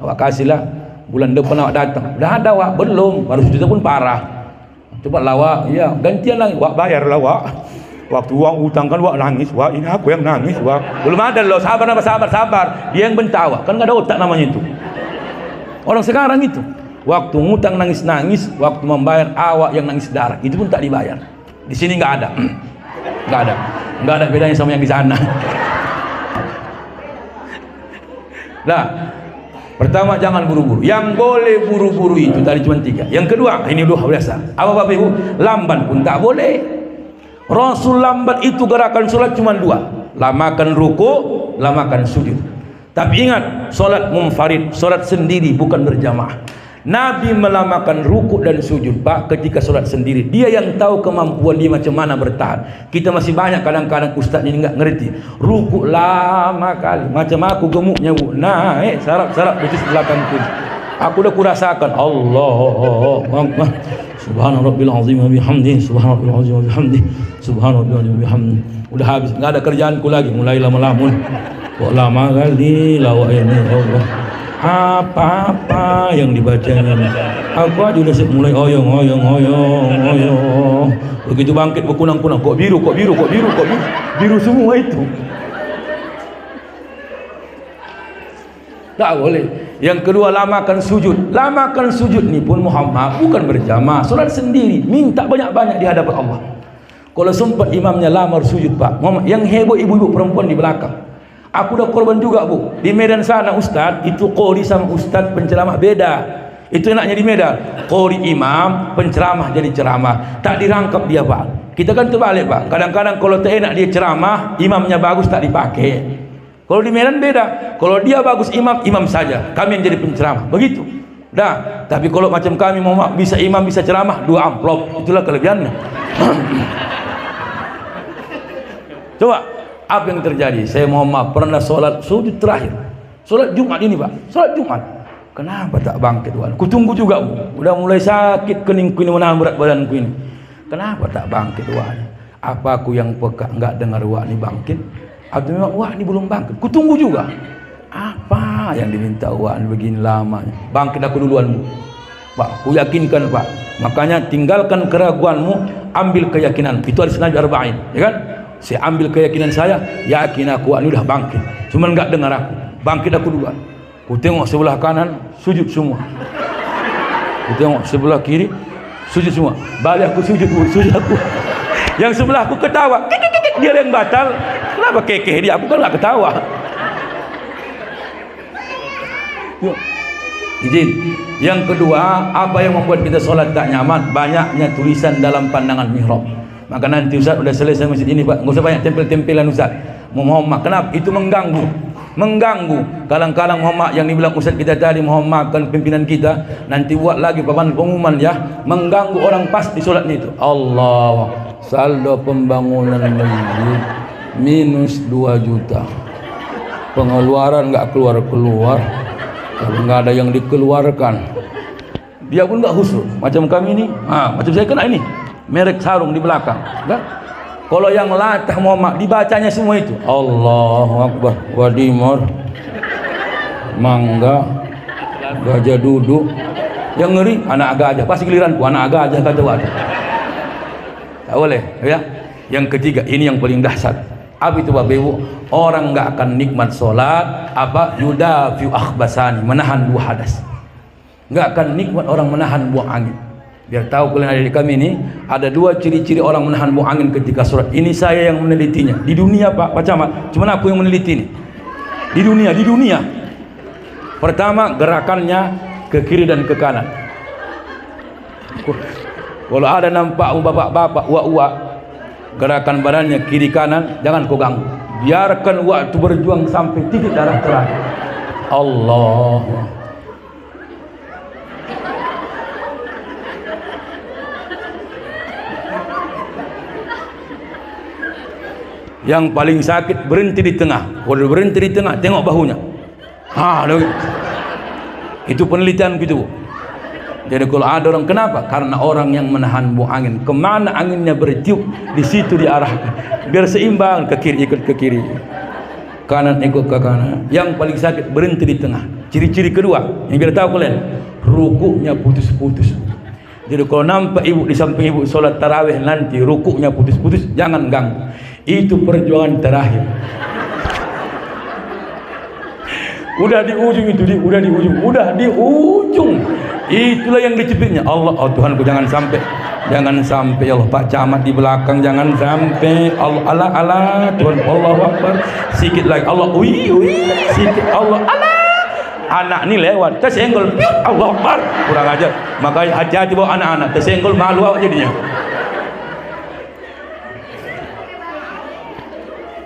Awak kasihlah. Bulan depan awak datang. Udah ada awak? Belum. Baru 1 juta pun parah. Coba lawak. Ya, gantian lagi. Awak bayar lah awak. Waktu uang utang kan awak nangis. Wah, ini aku yang nangis. Wah, belum ada loh. Sabar. Dia yang bentak awak. Kan gak ada otak namanya itu. Orang sekarang itu. Waktu ngutang nangis-nangis, waktu membayar awak yang nangis darah. Itu pun tak dibayar. Di sini nggak ada, nggak ada bedanya sama yang di sana. Nah, Pertama, jangan buru-buru. Yang boleh buru-buru itu tadi cuma 3. Yang kedua, ini luar biasa. Apa Bapak Ibu? Lamban pun tak boleh. Rasul lambat itu gerakan solat cuma 2. Lamakan ruku, lamakan sujud. Tapi ingat, solat munfarid, solat sendiri, bukan berjamaah. Nabi melamakan ruku dan sujud Pak ketika solat sendiri. Dia yang tahu kemampuan dia macam mana bertahan. Kita masih banyak kadang-kadang ustaz ini enggak ngerti. Ruku lama kali. Macam aku gemuknya Bu. Naik sarap-sarap betis belakangku. Aku dah kurasakan. Allah Akbar. Subhana rabbil azim wa bihamdihi. Subhana rabbil azim wa bihamdihi. Subhana rabbil azim wa bihamdihi. Udah habis. Enggak ada kerjaanku lagi. Mulailah melamun. Kok lama kali lawa ini Allah. Apa-apa yang dibacanya aku aja udah mulai oyong. Begitu bangkit berkunang-kunang, kok biru biru semua itu. Tak boleh. Yang kedua, lamakan sujud ni pun Muhammad bukan berjamaah, solat sendiri, minta banyak-banyak di hadapan Allah. Kalau sempat imamnya lamar sujud Pak Muhammad, yang heboh ibu-ibu perempuan di belakang. Aku dah korban juga Bu. Di Medan sana Ustaz, itu qori sama Ustaz penceramah beda. Itu enaknya di Medan. Qori imam, penceramah jadi ceramah. Tak dirangkap dia Pak. Kita kan terbalik Pak. Kadang-kadang kalau tak enak dia ceramah, imamnya bagus tak dipakai. Kalau di Medan beda. Kalau dia bagus imam saja. Kami yang jadi penceramah. Begitu. Dah. Tapi kalau macam kami mau bisa imam bisa ceramah, 2 amplop. Itulah kelebihannya. Coba. Apa yang terjadi? Saya mohon maaf, pernah solat sujud terakhir, solat Jumat ini Pak, solat Jumat. Kenapa tak bangkit Tuhan? Kutunggu juga Bu. Udah mulai sakit keningku ini, menahan berat badanku ini. Kenapa tak bangkit Tuhan? Apa aku yang peka enggak dengar Wak ni bangkit? Atau memang Wak ni belum bangkit? Kutunggu juga. Apa yang diminta Wak ni begini lamanya? Bangkit aku duluan Bu. Pak, ku yakinkan Pak. Makanya tinggalkan keraguanmu, ambil keyakinan. Itu hadis Nabi Arba'in, ya kan? Saya ambil keyakinan saya, yakin aku ini udah bangkit. Cuma enggak dengar aku. Bangkit aku duluan. Ku tengok sebelah kanan, sujud semua. Ku tengok sebelah kiri, sujud semua. Balik aku sujud aku. Yang sebelah aku ketawa. Dia yang batal. Kenapa kekeh dia? Aku kan enggak ketawa. Yuk. Izin. Yang kedua, apa yang membuat kita solat tak nyaman? Banyaknya tulisan dalam pandangan mihrab. Maka nanti Ustaz udah selesai masjid ini Pak, enggak usah banyak tempel-tempelan Ustaz. Muhammad, kenapa? Itu mengganggu. Kadang-kadang Muhammad yang dibilang Ustaz kita tadi, Muhammad kan pimpinan kita, nanti buat lagi papan pengumuman ya, mengganggu orang pas di solatnya itu. Allah, saldo pembangunan masjid minus 2 juta. Pengeluaran enggak keluar. Kalau enggak ada yang dikeluarkan, dia pun enggak khusyuk. Macam kami ini, macam saya kena ini. Merek sarung di belakang kan? Kalau yang latah Muhammad dibacanya semua itu Allahu Akbar, wadimor, mangga, gajah duduk. Yang ngeri anak gajah, pasti giliranku anak gajah kata wadah. Tak boleh ya. Yang ketiga, ini yang paling dahsyat. Apa itu Bapak Ibu? Orang enggak akan nikmat solat yudafiu akhbasani, menahan buah hadas. Enggak akan nikmat orang menahan buang angin. Biar tahu kalian ada di kami ini, ada 2 ciri-ciri orang menahan buang angin ketika sholat. Ini saya yang menelitinya. Di dunia Pak Camat, cuma aku yang meneliti ini. Di dunia. Pertama, gerakannya ke kiri dan ke kanan. Kalau ada nampak bapak-bapak, uak-uak, gerakan badannya kiri kanan, jangan kau ganggu. Biarkan uak itu berjuang sampai titik darah terakhir. Allah. Yang paling sakit berhenti di tengah. Kalau berhenti di tengah, tengok bahunya. Itu penelitian gitu. Jadi kalau ada orang, kenapa? Karena orang yang menahan buang angin, kemana anginnya bertiup, di situ diarahkan. Biar seimbang, ke kiri ikut ke kiri, kanan ikut ke kanan. Yang paling sakit berhenti di tengah. Ciri-ciri kedua, yang biar tahu kalian, rukuknya putus-putus. Jadi kalau nampak ibu di samping ibu solat tarawih nanti rukuknya putus-putus, jangan ganggu. Itu perjuangan terakhir. Udah di ujung itu, udah di ujung. Itulah yang dicepitnya. Allah, oh Tuhanku, jangan sampai ya Allah. Pak Camat di belakang jangan sampai. Allah, Allah Tuhan, Allahu Akbar. Sikit lagi, Allah, sikit, Allah, anak ni lewat tersenggol, Allah Akbar, kurang ajar. Makanya hati-hati bawa anak-anak, tersenggol malu awak jadinya.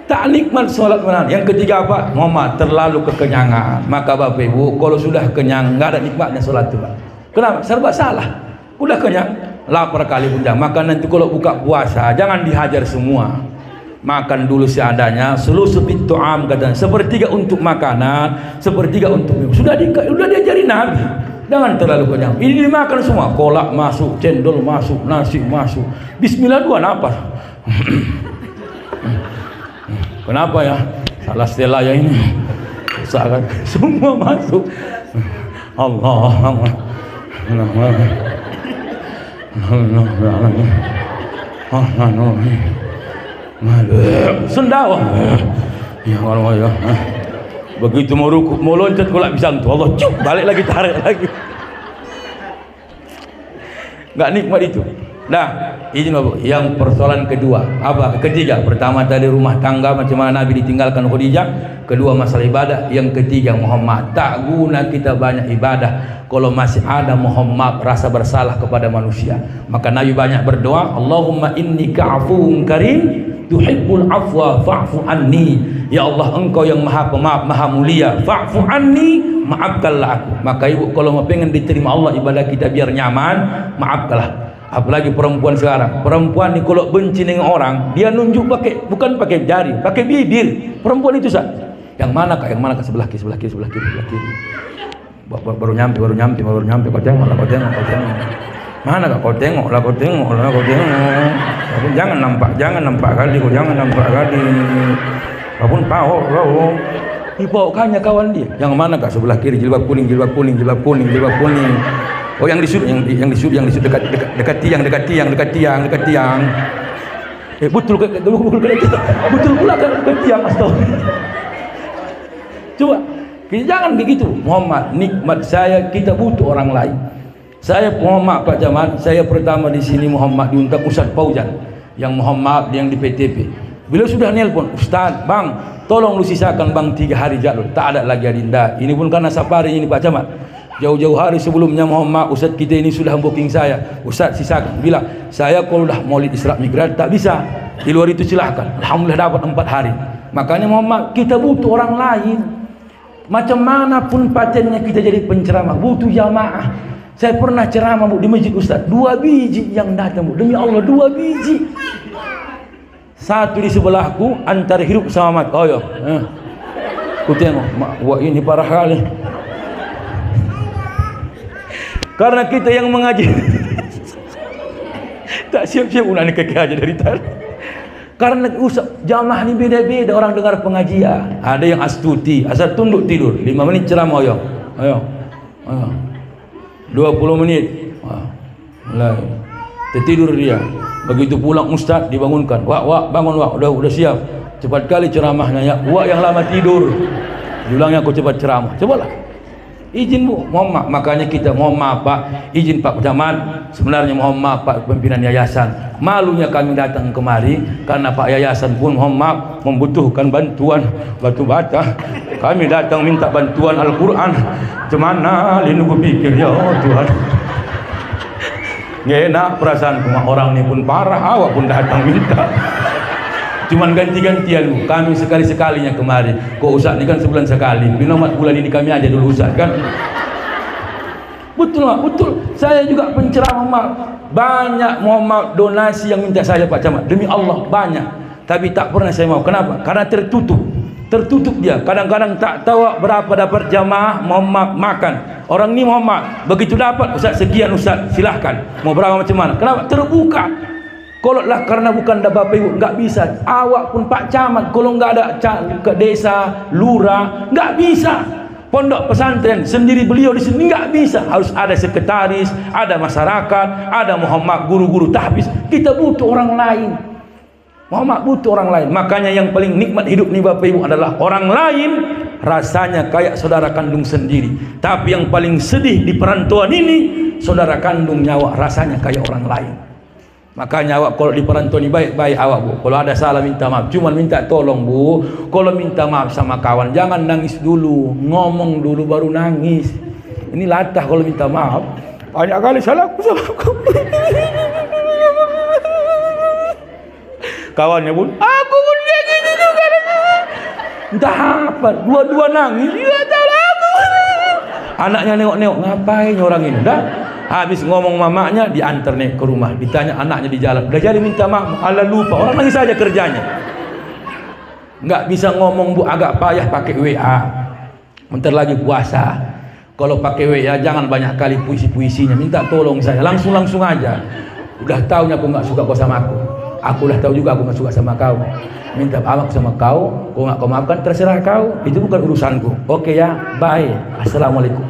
Tak nikmat solat mana. Yang ketiga apa? Muhammad terlalu kekenyangan. Maka Bapak Ibu, kalau sudah kenyang enggak ada nikmatnya solat itu, Pak. Kenapa? Serba salah. Udah kenyang, lapar kali pun jangan. Maka nanti kalau buka puasa jangan dihajar semua. Makan dulu seadanya, selusut tu'am katanya, sepertiga untuk makanan, sepertiga untuk minum. Sudah diajari Nabi. Jangan terlalu kenyang. Ini dimakan semua. Kolak masuk, cendol masuk, nasi masuk. Bismillah dua napas. Kenapa ya? Salah Stella ya ini. Sangat semua masuk. Allah. Sendawa. Ya Allah ya. Begitu mau rukuk, mau loncat kolak pisang tu, Allah cuk, balik lagi, tarik lagi. Enggak nikmat itu. Nah, izin Bapak, yang persoalan kedua, apa? Ketiga, pertama tadi rumah tangga macam mana Nabi ditinggalkan Khadijah, kedua masalah ibadah, yang ketiga Muhammad. Tak guna kita banyak ibadah kalau masih ada Muhammad rasa bersalah kepada manusia. Maka Nabi banyak berdoa, Allahumma innika afuwun karim tuhibbul afwa fa'fu anni. Ya Allah, engkau yang maha pemaaf, maha mulia, fa'fu anni, maafkanlah aku. Maka ibu kalau mau pengen diterima Allah ibadah kita biar nyaman, maafkanlah. Apalagi perempuan sekarang, perempuan ni kalau benci dengan orang, dia nunjuk bukan pakai jari, pakai bibir. Perempuan itu sah. Yang mana kak? Yang mana kak? Sebelah kiri, sebelah kiri, sebelah kiri, sebelah kiri. Baru nyampe. Kau tengok. Mana kak? Kau tengok lah. Tapi jangan nampak kali. Kau jangan nampak kali. Apun pau. Dipaukannya kawan dia. Yang mana kak? Sebelah kiri, jilbab kuning. Oh yang disut dekat tiang. Betul pula kan dekat tiang. Astagfirullah. Coba, kita jangan begitu. Muhammad, nikmat saya, kita butuh orang lain. Saya Muhammad Pak Jamal, saya pertama di sini Muhammad diundang Ustaz Fauzan, yang Muhammad yang di PTP. Beliau sudah nelpon, Ustaz, Bang, tolong lu sisakan Bang 3 hari jalur. Tak ada lagi adinda. Ini pun karena safari ini Pak Jamal. Jauh-jauh hari sebelumnya Muhammad, Ustaz kita ini sudah booking saya. Ustaz sisakan. Bila saya kalau dah Maulid Isra Mi'raj tak bisa. Di luar itu silahkan. Alhamdulillah dapat 4 hari. Makanya Muhammad, kita butuh orang lain. Macam mana pun patennya kita jadi penceramah, butuh jamaah. Saya pernah ceramah Bu di masjid Ustaz, 2 biji yang datang Bu. Demi Allah 2 biji. Satu di sebelahku antara hidup sama mati. Oh ya. Ku tengok, wah ini parah kali. Karena kita yang mengaji tak siap-siap ulang kaki aja dari tadi. Karena jamaah ni beda-beda orang dengar pengajian. Ada yang astuti, asal tunduk tidur 5 menit ceramah. Ayo 20 menit mulai tertidur dia. Begitu pulang ustaz dibangunkan, wak bangun wak, udah siap, cepat kali ceramahnya ya. Wak yang lama tidur, bilangnya aku cepat ceramah. Cobalah. Izin Bu Muhammad, makanya kita mohon maaf Pak, izin Pak Jamal, sebenarnya mohon maaf Pak pimpinan yayasan, malunya kami datang kemari karena Pak yayasan pun mohon maaf membutuhkan bantuan batu bata. Kami datang minta bantuan Al-Quran, cemana lindungi pikir ya Tuhan. Nggak enak perasaan orang ini pun parah, awak pun datang minta. Cuman ganti-gantian kami sekali-sekalinya kemari. Kok Ustaz ini kan sebulan sekali, binomat bulan ini kami aja dulu Ustaz kan. Betul Mak, betul. Saya juga penceramah Mak. Banyak Muhammad donasi yang minta saya Pak Camat. Demi Allah banyak. Tapi tak pernah saya mau. Kenapa? Karena tertutup. Tertutup dia. Kadang-kadang tak tahu berapa dapat jamaah Muhammad makan. Orang ni Muhammad begitu dapat Ustaz sekian Ustaz, silahkan. Mau berapa macam mana? Kenapa? Terbuka. Kalau lah karena bukan ada Bapak Ibu nggak bisa. Awak pun Pak Camat kalau nggak ada ke desa, lurah nggak bisa. Pondok pesantren sendiri beliau di sini nggak bisa. Harus ada sekretaris, ada masyarakat, ada Muhammad guru-guru tahfiz. Kita butuh orang lain. Muhammad butuh orang lain. Makanya yang paling nikmat hidup nih Bapak Ibu adalah orang lain. Rasanya kayak saudara kandung sendiri. Tapi yang paling sedih di perantauan ini, saudara kandung nyawa rasanya kayak orang lain. Makanya awak kalau di perantau ni baik-baik awak Bu. Kalau ada salah minta maaf. Cuman minta tolong Bu, kalau minta maaf sama kawan jangan nangis dulu, ngomong dulu baru nangis. Ini latah kalau minta maaf. Banyak kali salahku sama kau. Kawannya pun, aku pun kayak gini juga. Entah apa, dua-dua nangis. Ya tahu aku. Anaknya nengok-nengok, ngapain orang ini? Dah habis ngomong mamanya, diantar nih ke rumah. Ditanya anaknya di jalan, udah jadi minta maaf, ala lupa. Orang nangis saja kerjanya. Nggak bisa ngomong Bu, agak payah pakai WA. Bentar lagi puasa. Kalau pakai WA jangan banyak kali puisi-puisinya. Minta tolong saya, langsung aja. Udah tahunya aku nggak suka kau sama aku. Aku udah tahu juga aku nggak suka sama kau. Minta maaf sama kau nggak kau maafkan terserah kau. Itu bukan urusanku. Oke ya, bye. Assalamualaikum.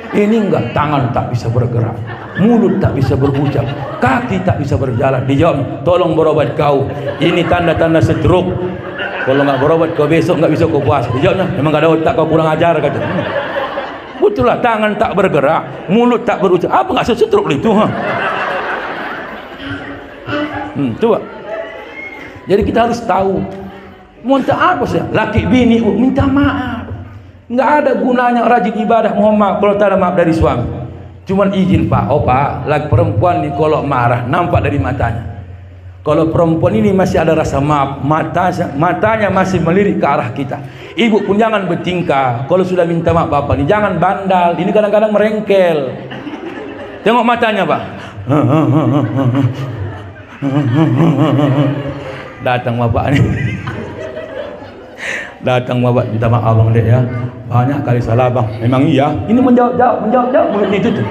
Ini enggak, tangan tak bisa bergerak, mulut tak bisa berucap, kaki tak bisa berjalan. Dijawab, tolong berobat kau. Ini tanda-tanda stroke. Kalau nggak berobat kau besok nggak bisa kau puasa. Dijawabnya, memang gak ada otak kau, kurang ajar kata. Betul lah, tangan tak bergerak, mulut tak berucap. Apa nggak stroke itu? Coba. Jadi kita harus tahu. Minta apa sih? Laki bini minta maaf. Nggak ada gunanya rajin ibadah mohon maaf kalau tak ada maaf dari suami. Cuman izin Pak, Pak, laki perempuan nih kalau marah nampak dari matanya. Kalau perempuan ini masih ada rasa maaf, matanya masih melirik ke arah kita. Ibu pun jangan bertingkah. Kalau sudah minta maaf Bapak nih jangan bandal. Ini kadang-kadang merengkel. Tengok matanya Pak. Datang Bapak nih. Datang Bapak minta maaf Abang Dek ya. Banyak kali salah Bang. Memang iya. Ini menjawab mulut itu tuh.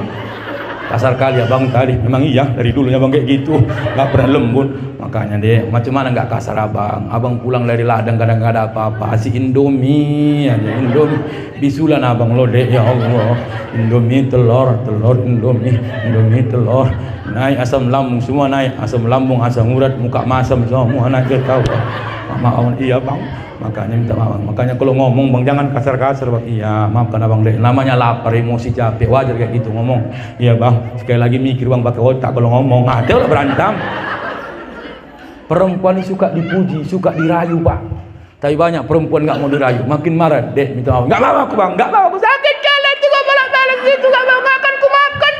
Kasar kali Abang tadi. Memang iya. Dari dulunya Bang kayak gitu. Gak pernah lembut. Makanya Dek, macam mana gak kasar Abang? Abang pulang dari ladang kadang gak ada apa-apa. Si Indomie aja. Indomie. Bisulan Abang lo Dek ya Allah. Indomie telur Indomie telur. Naik asam lambung semua naik. Asam lambung, asam urat, muka masam semua naik ke tahu. Maaf iya Bang. Makanya minta maaf. Makanya kalau ngomong Bang jangan kasar-kasar Bang. Iya maafkan Abang Dek. Namanya lapar, emosi, capek, wajar kayak gitu ngomong. Iya Bang. Sekali lagi mikir Bang pakai otak kalau ngomong. Ada lah berantem. Perempuan ini suka dipuji, suka dirayu Pak. Tapi banyak perempuan nggak mau dirayu. Makin marah. Dek minta maaf. Nggak mau aku Bang. Nggak mau aku sakit kali itu gak bolak-balik gitu. Nggak mau akan ku maafkan.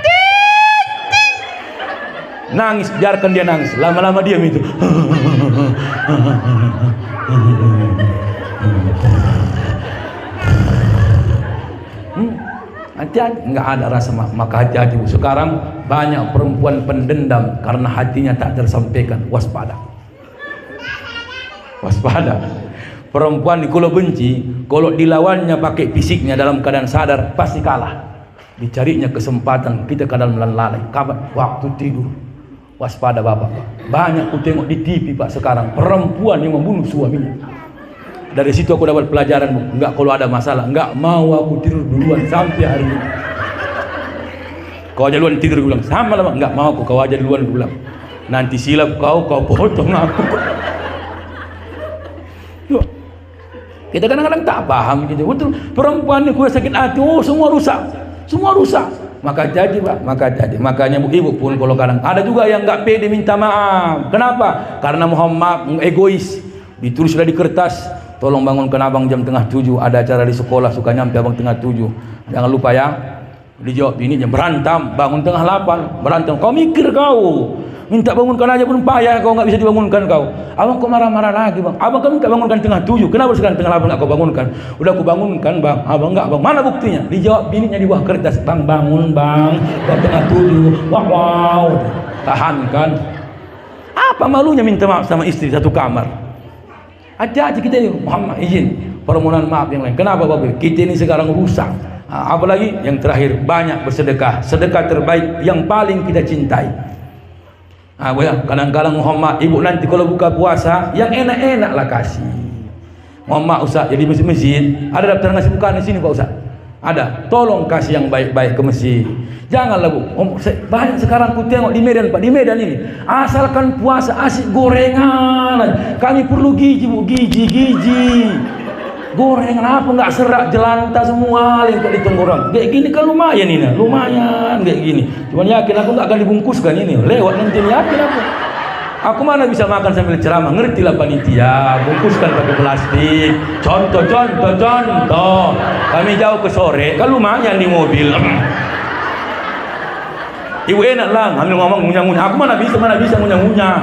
Nangis, biarkan dia nangis. Lama-lama diam itu. Hati-hati, nggak ada rasa maaf. Maka hati-hati. Sekarang banyak perempuan pendendam karena hatinya tak tersampaikan. Waspada. Perempuan kalau benci, kalau dilawannya pakai fisiknya dalam keadaan sadar pasti kalah. Dicarinya kesempatan, kita kadang lalai. Kapan? Waktu tidur. Waspada Bapak. Banyak aku tengok di TV Pak sekarang perempuan yang membunuh suaminya. Dari situ aku dapat pelajaran Bu. Enggak kalau ada masalah, enggak mau aku tidur duluan sampai hari ini. Kau aja duluan tidur ulang sama lah enggak mau aku, kau aja duluan ulang. Nanti silap kau potong aku. Yuk. Kita kadang-kadang tak paham gitu. Betul, perempuan ini gue sakit hati, semua rusak. Maka jadi Pak, makanya Bu Ibu pun kalau kadang ada juga yang nggak pede minta maaf. Kenapa? Karena mohon maaf, egois. Ditulis sudah di kertas, tolong bangunkan Abang jam tengah 7, ada acara di sekolah, suka nyampe Abang tengah 7. Jangan lupa ya. Dijawab ini jam berantem, bangun tengah 8, berantem. Kau mikir kau, minta bangunkan aja pun payah, kau nggak bisa dibangunkan kau. Abang kok marah-marah lagi Bang? Abang kan minta bangunkan tengah 7, kenapa sekarang tengah 8 nggak kau bangunkan? Udah aku bangunkan Bang. Abang nggak Bang, mana buktinya? Dijawab bininya di bawah kertas, Bang bangun Bang, jam tengah 7. Wow, tahankan. Apa malunya minta maaf sama istri satu kamar? Hati-hati kita ini, Muhammad izin permohonan maaf yang lain. Kenapa Bapak? Kita ini sekarang rusak. Apalagi yang terakhir, banyak bersedekah. Sedekah terbaik yang paling kita cintai. Kadang-kadang Muhammad, ibu nanti kalau buka puasa yang enak-enaklah kasih. Muhammad Ustaz, jadi masjid ada daftar ngasih bukaan di sini Pak Ustaz. Ada, tolong kasih yang baik-baik ke masjid. Janganlah Bu, banyak sekarang ku tengok di Medan Pak, di Medan ini asalkan puasa asik gorengan. Kami perlu gizi Bu, gizi. Gorengan apa nggak serak jelantah semua lengkap di tenggorok. Kayak gini kan lumayan ini, lumayan kayak gini. Cuman yakin aku nggak akan dibungkuskan ini, lewat nanti yakin aku. Aku mana bisa makan sambil ceramah, ngertilah panitia, bungkuskan pakai plastik. Contoh. Kami jauh ke sore, kan lumayan di mobil. Ibu enak lah, ambil ngomong ngunyah-ngunyah. Aku mana bisa ngunyah-ngunyah.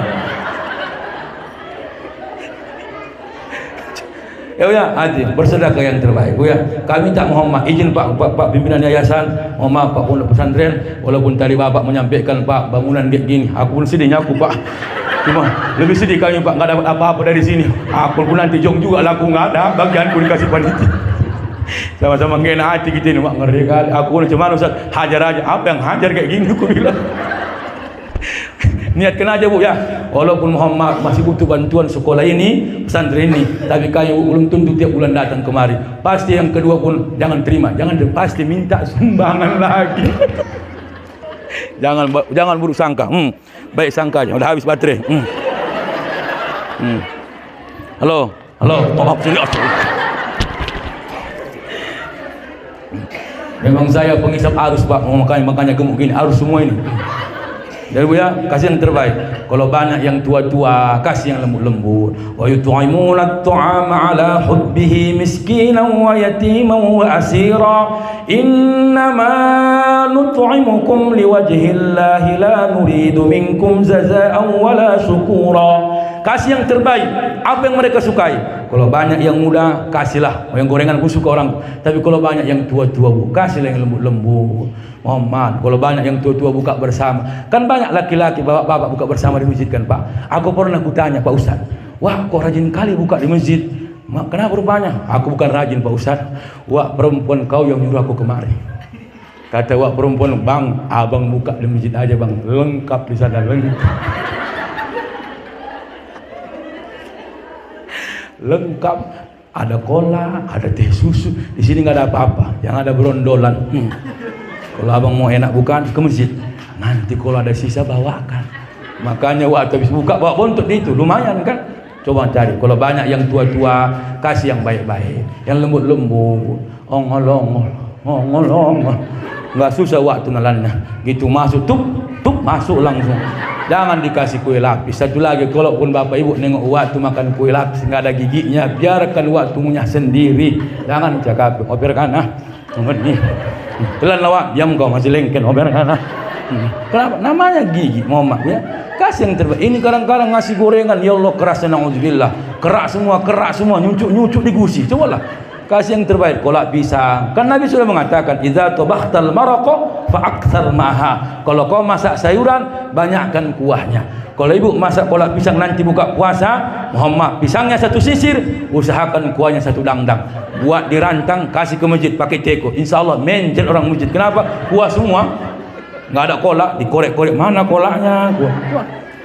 Ya udah, hati bersedekah yang terbaik. Ya, kami tak mohon maaf, izin Pak pimpinan yayasan, mohon maaf Pak pondok pesantren, walaupun tadi Bapak menyampaikan Pak bangunan kayak gini, aku pun sedihnya aku Pak. Cuma lebih sedih kami Pak, nggak dapat apa-apa dari sini. Aku pun nanti jong juga laku nggak ada, bagianku dikasih panitia. Sama-sama nggak enak hati kita ini Pak, ngeri kali. Aku cuma Ustaz hajar aja, apa yang hajar kayak gini aku bilang. Niatkan aja Bu ya, walaupun Muhammad masih butuh bantuan sekolah ini, pesantren ini, tapi kami belum tentu tiap bulan datang kemari. Pasti yang kedua pun jangan terima, pasti minta sumbangan lagi. jangan buruk sangka. Baik sangka aja, udah habis baterai. Halo, maaf sini. Memang saya pengisap arus Pak, makanya gemuk gini, arus semua ini. Jadi Bu ya, kasih yang terbaik. Kalau banyak yang tua-tua, kasih yang lembut-lembut. Wa yut'imuna at-ta'ama 'ala hubbihi miskinan wa yatiman wa asira. Innama nut'imukum liwajhillahi la nuridu minkum jazaa'an wala syukura. Kasih yang terbaik, apa yang mereka sukai. Kalau banyak yang muda, kasihlah. Yang gorengan pun suka orang. Tapi kalau banyak yang tua-tua Bu, kasihlah yang lembut-lembut. Muhammad, kalau banyak yang tua-tua buka bersama, kan banyak laki-laki bapak-bapak buka bersama di masjid kan Pak. Aku pernah kutanya Pak Ustaz, wah kok rajin kali buka di masjid, kenapa rupanya? Aku bukan rajin Pak Ustaz, wah perempuan kau yang nyuruh aku kemari. Kata wah perempuan, bang, abang buka di masjid aja bang, lengkap di sana, lengkap. Ada kola, ada teh susu, di sini nggak ada apa-apa, yang ada berondolan. Kalau abang mau enak bukan ke masjid, nanti kalau ada sisa bawakan. Makanya waktu habis buka bawa bontot itu lumayan kan. Coba cari. Kalau banyak yang tua-tua, kasih yang baik-baik, yang lembut-lembut, ongol-ongol. Nggak susah waktu nalannya. Gitu masuk, tup masuk langsung. Jangan dikasih kue lapis. Satu lagi, kalaupun bapak ibu nengok waktu makan kue lapis nggak ada giginya, biarkan waktu ngunyah sendiri. Jangan cakap, operkan nih. Telan lawak, diam kau masih lengken, operkan Kenapa? Namanya gigi, mohon maaf ya. Kasih yang terbaik. Ini kadang-kadang ngasih gorengan, ya Allah kerasnya na'udzubillah. Kerak semua, nyucuk di gusi. Cobalah. Kasih yang terbaik, kolak pisang. Kan Nabi sudah mengatakan, idza tabakhtal maraqa fa aktsar maha. Kalau kau masak sayuran, banyakkan kuahnya. Kalau ibu masak kolak pisang nanti buka puasa, Muhammad pisangnya satu sisir, usahakan kuahnya satu dangdang. Buat dirantang, kasih ke masjid pakai teko. Insya Allah mencet orang masjid. Kenapa? Kuah semua. Nggak ada kolak, dikorek-korek mana kolaknya.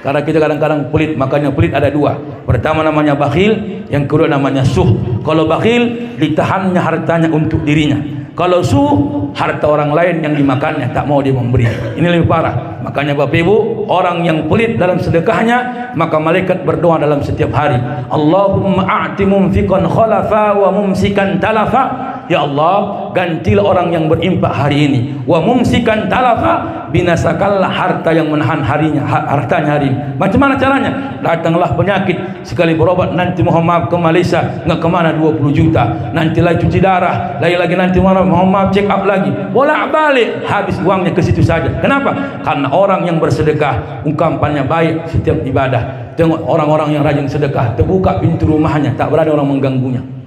Karena kita kadang-kadang pelit, makanya pelit ada dua. Pertama namanya bakhil, yang kedua namanya suh. Kalau bakhil, ditahannya hartanya untuk dirinya. Kalau suh, harta orang lain yang dimakannya, tak mau dia memberi. Ini lebih parah. Makanya Bapak Ibu, orang yang pelit dalam sedekahnya, maka malaikat berdoa dalam setiap hari. Allahumma a'ti mumfiqan khalafa wa mumsikan talafa. Ya Allah, gantilah orang yang berimpak hari ini. Wa mumsikan talafa, binasakanlah harta yang menahan hartanya hari ini. Macam mana caranya? Datanglah penyakit, sekali berobat nanti mohon maaf ke Malaysia, nggak kemana 20 juta. Nanti lagi cuci darah, lagi nanti mohon maaf check up lagi. Bolak balik, habis uangnya ke situ saja. Kenapa? Karena orang yang bersedekah, ungkapannya baik setiap ibadah. Tengok orang-orang yang rajin sedekah, terbuka pintu rumahnya, tak berani orang mengganggunya.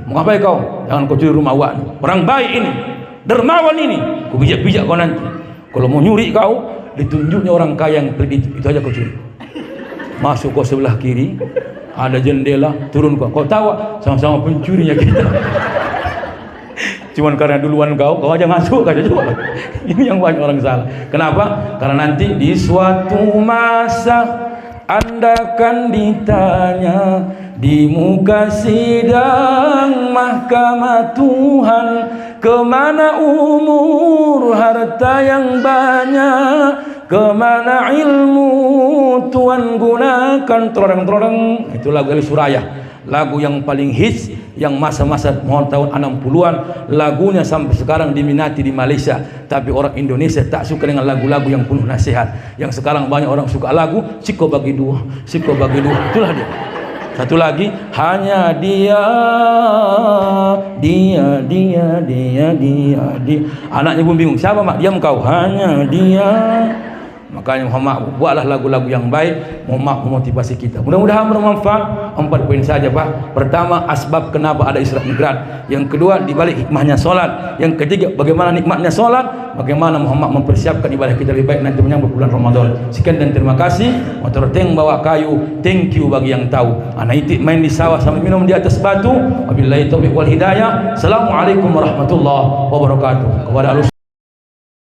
Mau ngapain kau? Jangan kau curi rumah awak. Orang baik ini, dermawan ini, kau bijak-bijak kau nanti. Kalau mau nyuri kau, ditunjuknya orang kaya yang pelit itu aja kau curi. Masuk kau sebelah kiri, ada jendela, turun kau tahu sama-sama pencurinya kita. Cuman karena duluan kau aja masuk aja coba. Ini yang banyak orang salah. Kenapa? Karena nanti di suatu masa Anda akan ditanya di muka sidang mahkamah Tuhan, kemana umur harta yang banyak, kemana ilmu Tuhan gunakan. Trodeng. Itu lagu Ali Suraya. lagu yang paling hits yang masa-masa tahun 60-an, lagunya sampai sekarang diminati di Malaysia. Tapi orang Indonesia tak suka dengan lagu-lagu yang penuh nasihat. Yang sekarang banyak orang suka lagu Siko bagi dua, Siko bagi dua. Itulah dia. Satu lagi, hanya dia. Anaknya pun bingung, siapa mak? Diam kau. Hanya dia. Makanya Muhammad buatlah lagu-lagu yang baik, Muhammad memotivasi kita. Mudah-mudahan bermanfaat. 4 poin saja Pak. Pertama, asbab kenapa ada Isra Mi'raj. Yang kedua, dibalik hikmahnya solat. Yang ketiga, bagaimana nikmatnya solat. Bagaimana Muhammad mempersiapkan ibadah kita lebih baik nanti menyambut bulan Ramadan. Sekian dan terima kasih. Motor tank bawa kayu, thank you bagi yang tahu. Anak itik main di sawah sambil minum di atas batu. Wabillahi taufiq wal hidayah. Assalamualaikum warahmatullahi wabarakatuh. Kepada